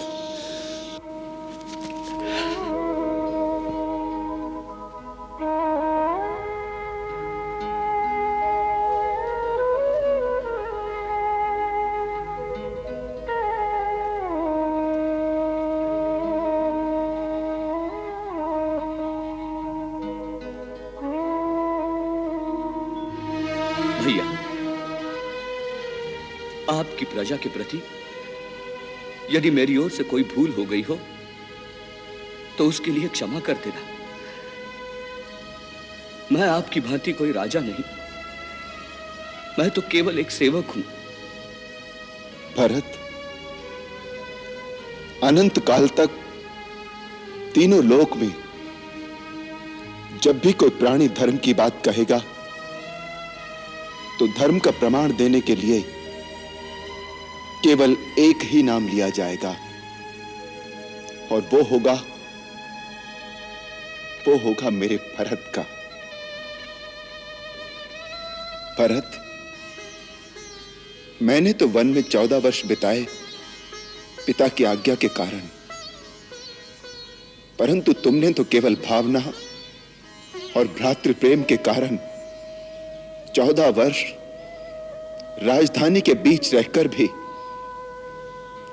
भैया, आपकी प्रजा के प्रति यदि मेरी ओर से कोई भूल हो गई हो तो उसके लिए क्षमा कर देना। मैं आपकी भांति कोई राजा नहीं, मैं तो केवल एक सेवक हूं। भरत, अनंत काल तक तीनों लोक में जब भी कोई प्राणी धर्म की बात कहेगा तो धर्म का प्रमाण देने के लिए केवल एक ही नाम लिया जाएगा, और वो वो होगा मेरे भरत का। भरत, मैंने तो वन में 14 वर्ष बिताए पिता की आज्ञा के कारण, परंतु तुमने तो केवल भावना और भ्रातृ प्रेम के कारण 14 वर्ष राजधानी के बीच रहकर भी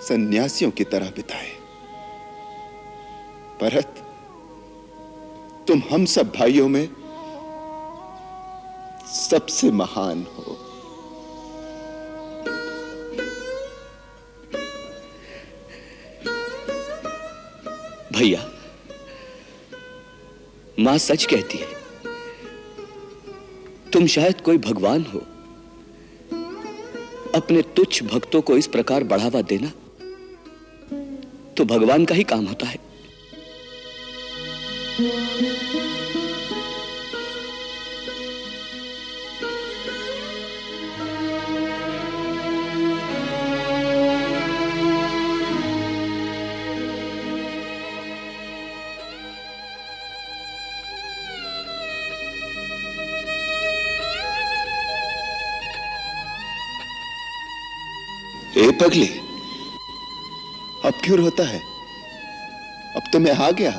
सन्यासियों की तरह बिताए। भरत, तुम हम सब भाइयों में सबसे महान हो। भैया, मां सच कहती है। तुम शायद कोई भगवान हो। अपने तुच्छ भक्तों को इस प्रकार बढ़ावा देना तो भगवान का ही काम होता है। ए पगली, अब क्यों रोता है? अब तो मैं आ गया।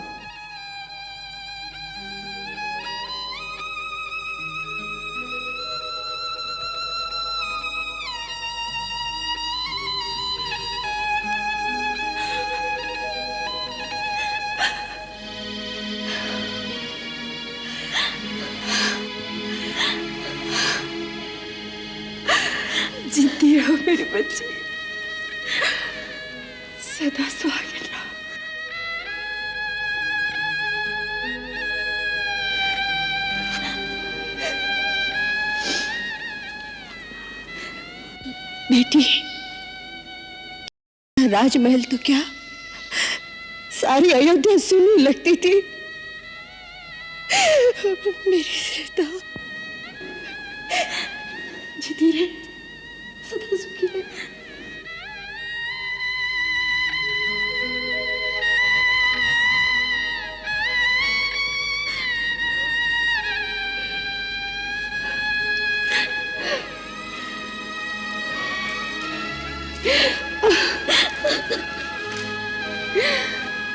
जीती रहो मेरे बच्चे, सदा सुहागिन रहो। बेटी, राजमहल तो क्या सारी अयोध्या सुनने लगती थी। मेरी सीता जीती रहे, सदा सुखी रहे।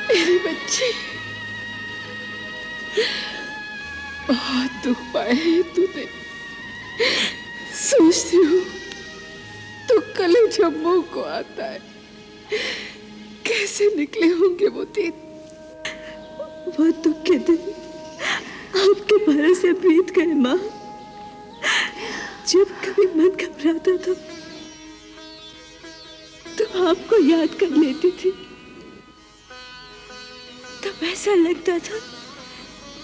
मेरे बच्चे, बहुत दुख पाए है तूने। सोचती हूँ तो कलेजा मुंह को आता है। कैसे निकले होंगे वो दिन? वो दुख के दिन आपके भरोसे से बीत गए माँ। जब कभी मन घबराता था तो आपको याद कर लेती थी। तब ऐसा लगता था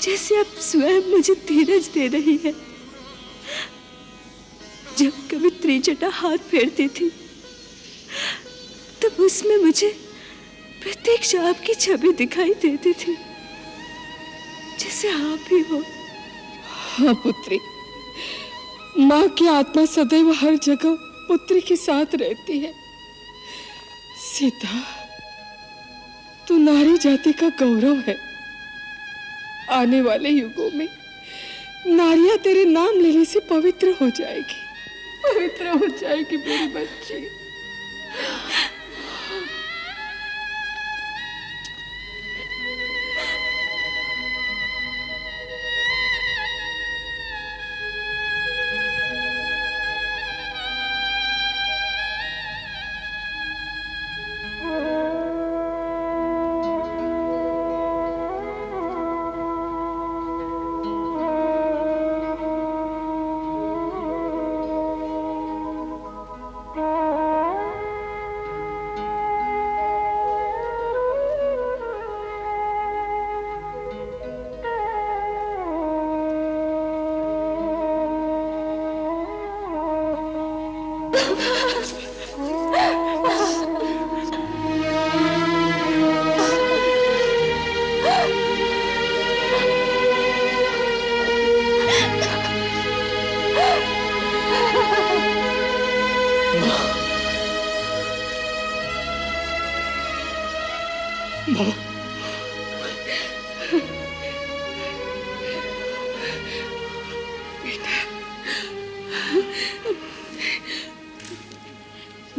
जैसे आप स्वयं मुझे धीरज दे रही है। जब कभी त्रिजटा हाथ फेरती थी तब उसमें मुझे प्रत्यक्ष आपकी छवि दिखाई देती थी, जैसे आप ही हो। हाँ पुत्री, माँ की आत्मा सदैव हर जगह पुत्री के साथ रहती है। सीता, तू नारी जाति का गौरव है। आने वाले युगों में नारियां तेरे नाम लेने से पवित्र हो जाएगी, पवित्र हो जाएगी मेरी बच्ची।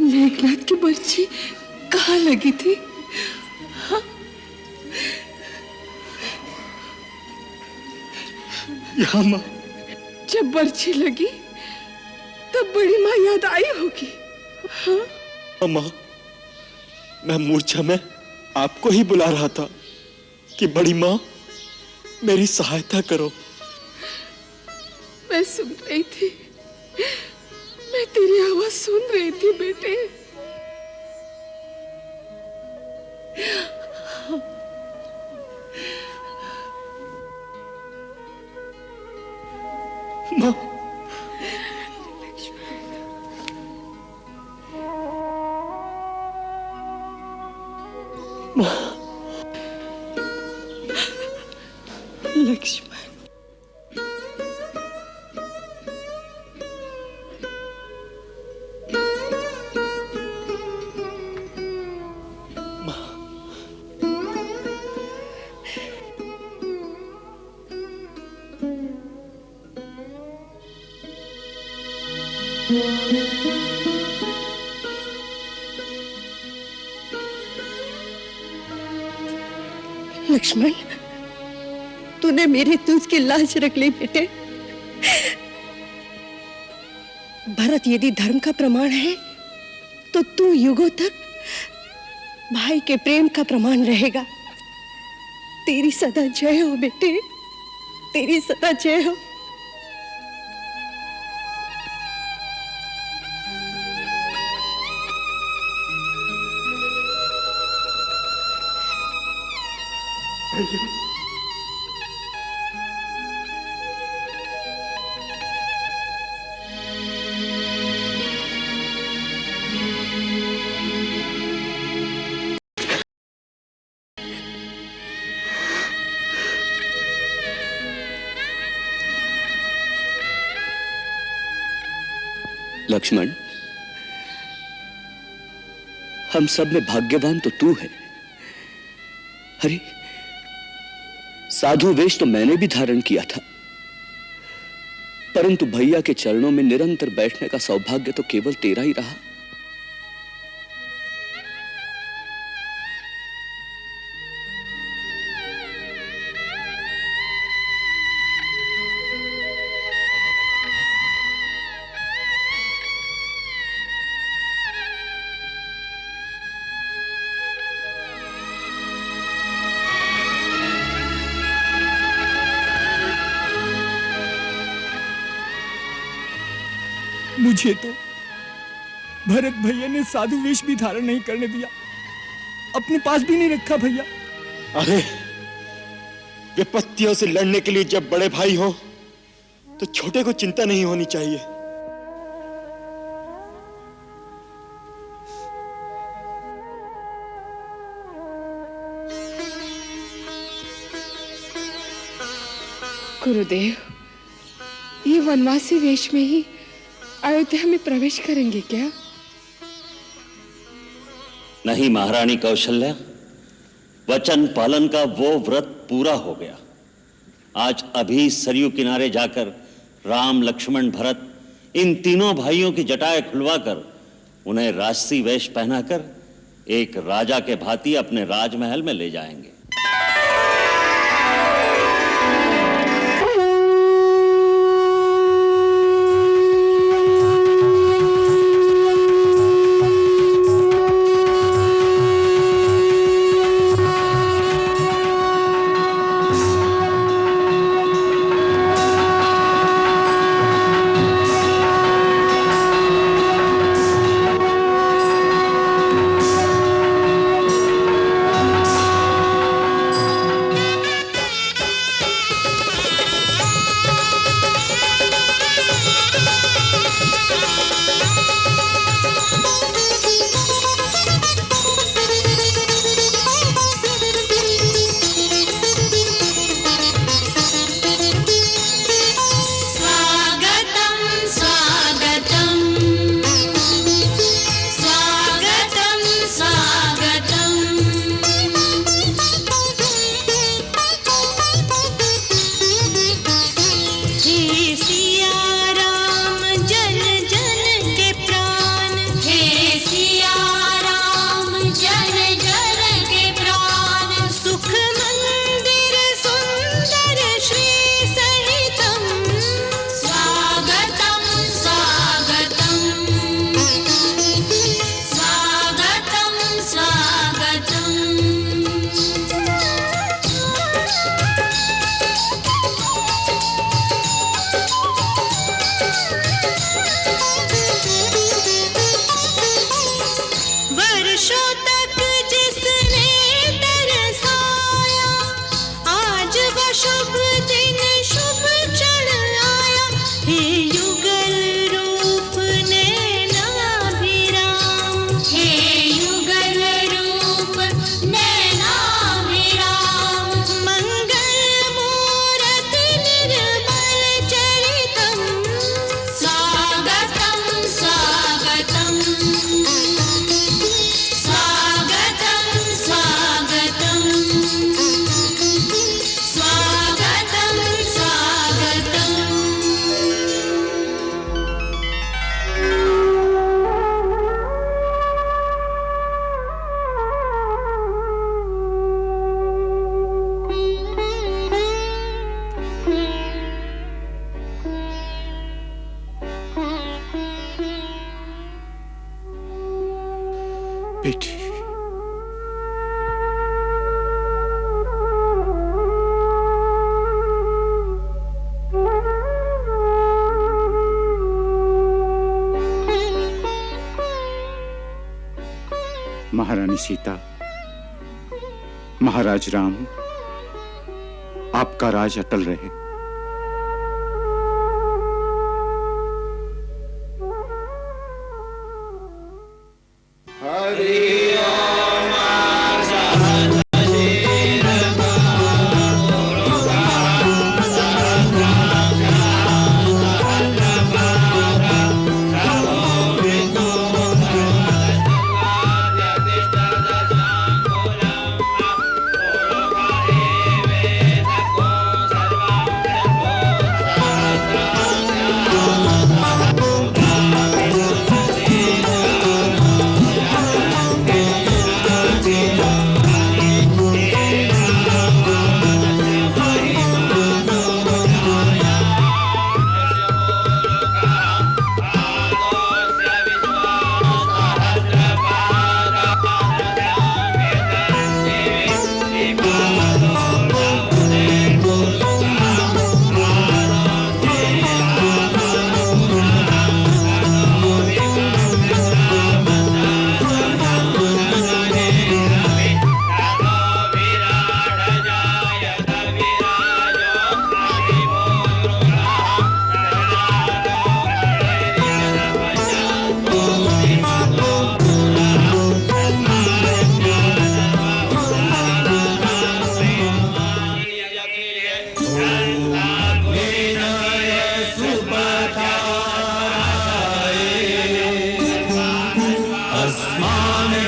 मेघनाथ की बर्छी कहाँ लगी थी? हाँ? यहाँ माँ। जब बर्छी लगी तब बड़ी माँ याद आई होगी। हाँ? माँ, मैं मूर्छा में आपको ही बुला रहा था कि बड़ी माँ मेरी सहायता करो। मैं सुन रही थी, मैं तेरी आवाज सुन रही थी बेटे। माँ, लक्ष्मण, लक्ष्मण, तूने मेरी तुझ की लाज रख ली बेटे। भरत यदि धर्म का प्रमाण है तो तू युगों तक भाई के प्रेम का प्रमाण रहेगा। तेरी सदा जय हो बेटे, तेरी सदा जय हो। लक्ष्मण, हम सब में भाग्यवान तो तू है। अरे, साधु वेश तो मैंने भी धारण किया था, परंतु भैया के चरणों में निरंतर बैठने का सौभाग्य तो केवल तेरा ही रहा। मुझे तो भरत भैया ने साधु वेश भी धारण नहीं करने दिया, अपने पास भी नहीं रखा भैया। अरे, विपत्तियों से लड़ने के लिए जब बड़े भाई हो तो छोटे को चिंता नहीं होनी चाहिए। गुरुदेव, ये वनवासी वेश में ही अयोध्या में प्रवेश करेंगे क्या? नहीं महारानी कौशल्या, वचन पालन का वो व्रत पूरा हो गया। आज अभी सरयू किनारे जाकर राम, लक्ष्मण, भरत इन तीनों भाइयों की जटाएं खुलवाकर उन्हें राजसी वेश पहनाकर एक राजा के भांति अपने राजमहल में ले जाएंगे। हे युगल रूप नैनाभिराम, हे युगल रूप नैनाभिराम, मंगल मूरत निर्मल चरितम, स्वागतम स्वागतम स्वागतम स्वागतम स्वागतम स्वागतम। बेटी, महारानी सीता, महाराज राम, आपका राज अटल रहे।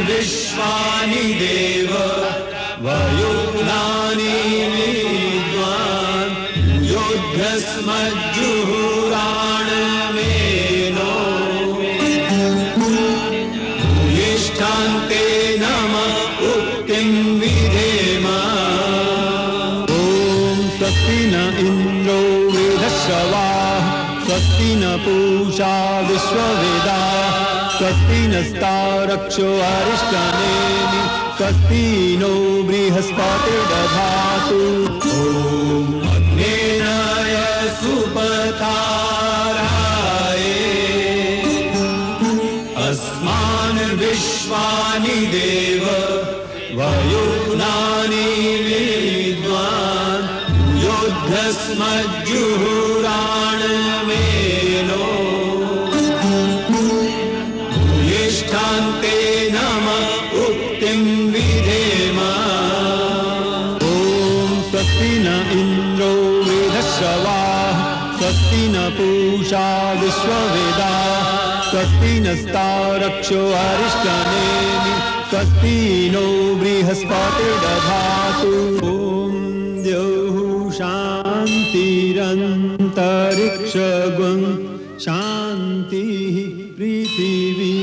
विश्वानि देव वयुग्नानि विद्वान् योद्धस्मज्जुहुराणमेनो भूयिष्ठान्ते नमः उक्तिं विधेम। ॐ स्वस्ति न इन्द्रो वृद्धश्रवाः स्वस्ति न पूषा विश्ववेदाः स्वस्ति नस्तारक्षो अरिष्टनेमि स्वस्ति नो बृहस्पतिर्दधातु। ॐ अग्नेय सुपथाराय अस्मान् विश्वानि देव वयुग्नानि विद्वान् योद्धस्मज्जुहुराणमेनो भूयिष्ठान्ते नमः उक्तिं विधेम। ॐ स्वस्ति न इन्द्रो वृद्धश्रवाः स्वस्ति न पूषा विश्ववेदाः स्वस्ति नस्तारक्षो अरिष्टनेमि स्वस्ति नो बृहस्पतिर्दधातु। ॐ द्यौः शान्तिरन्तरिक्षगुं शान्तिः पृथिवी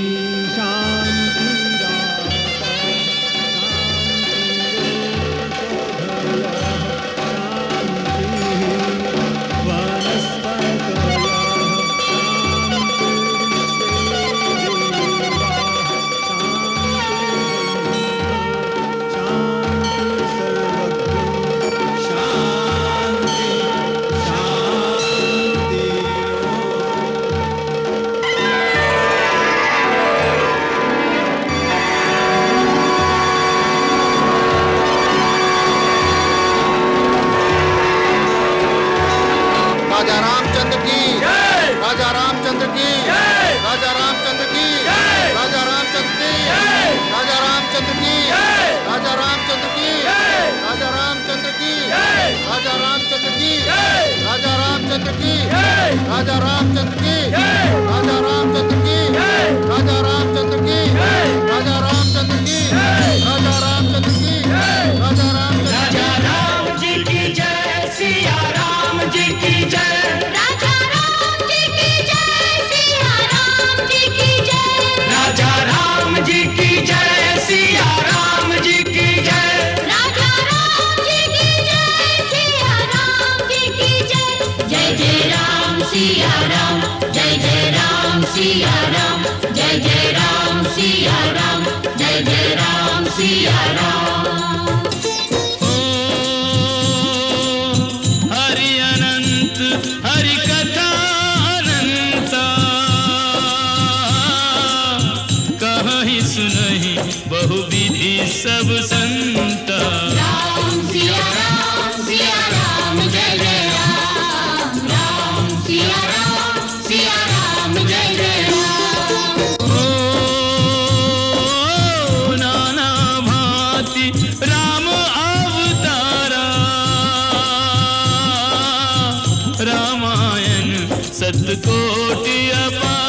रामचंद्र की राजा रामचंद्र की राजा रामचंद्र की राजा रामचंद्र की राजा रामचंद्र की राजा रामचंद्र की राजा रामचंद्र राजा राम जी की जय सिया राम जी की जय राजा राम जी की जय सिया राम जी की जय राजा राम जी की जय सिया राम जी की जय राजा राम जी की जय सिया राम जी की जय जय जय राम सिया राम जय जय राम सिया राम जय जय राम सिया राम जय जय राम सिया राम हरि अनंत हरि कथा अनंता कहीं सुनहि बहुविधि सब संता राम सिया राम जय जय राम राम सिया राम जय जय राम ओ नाना भांति राम अवतारा रामायण सतकोटि अपार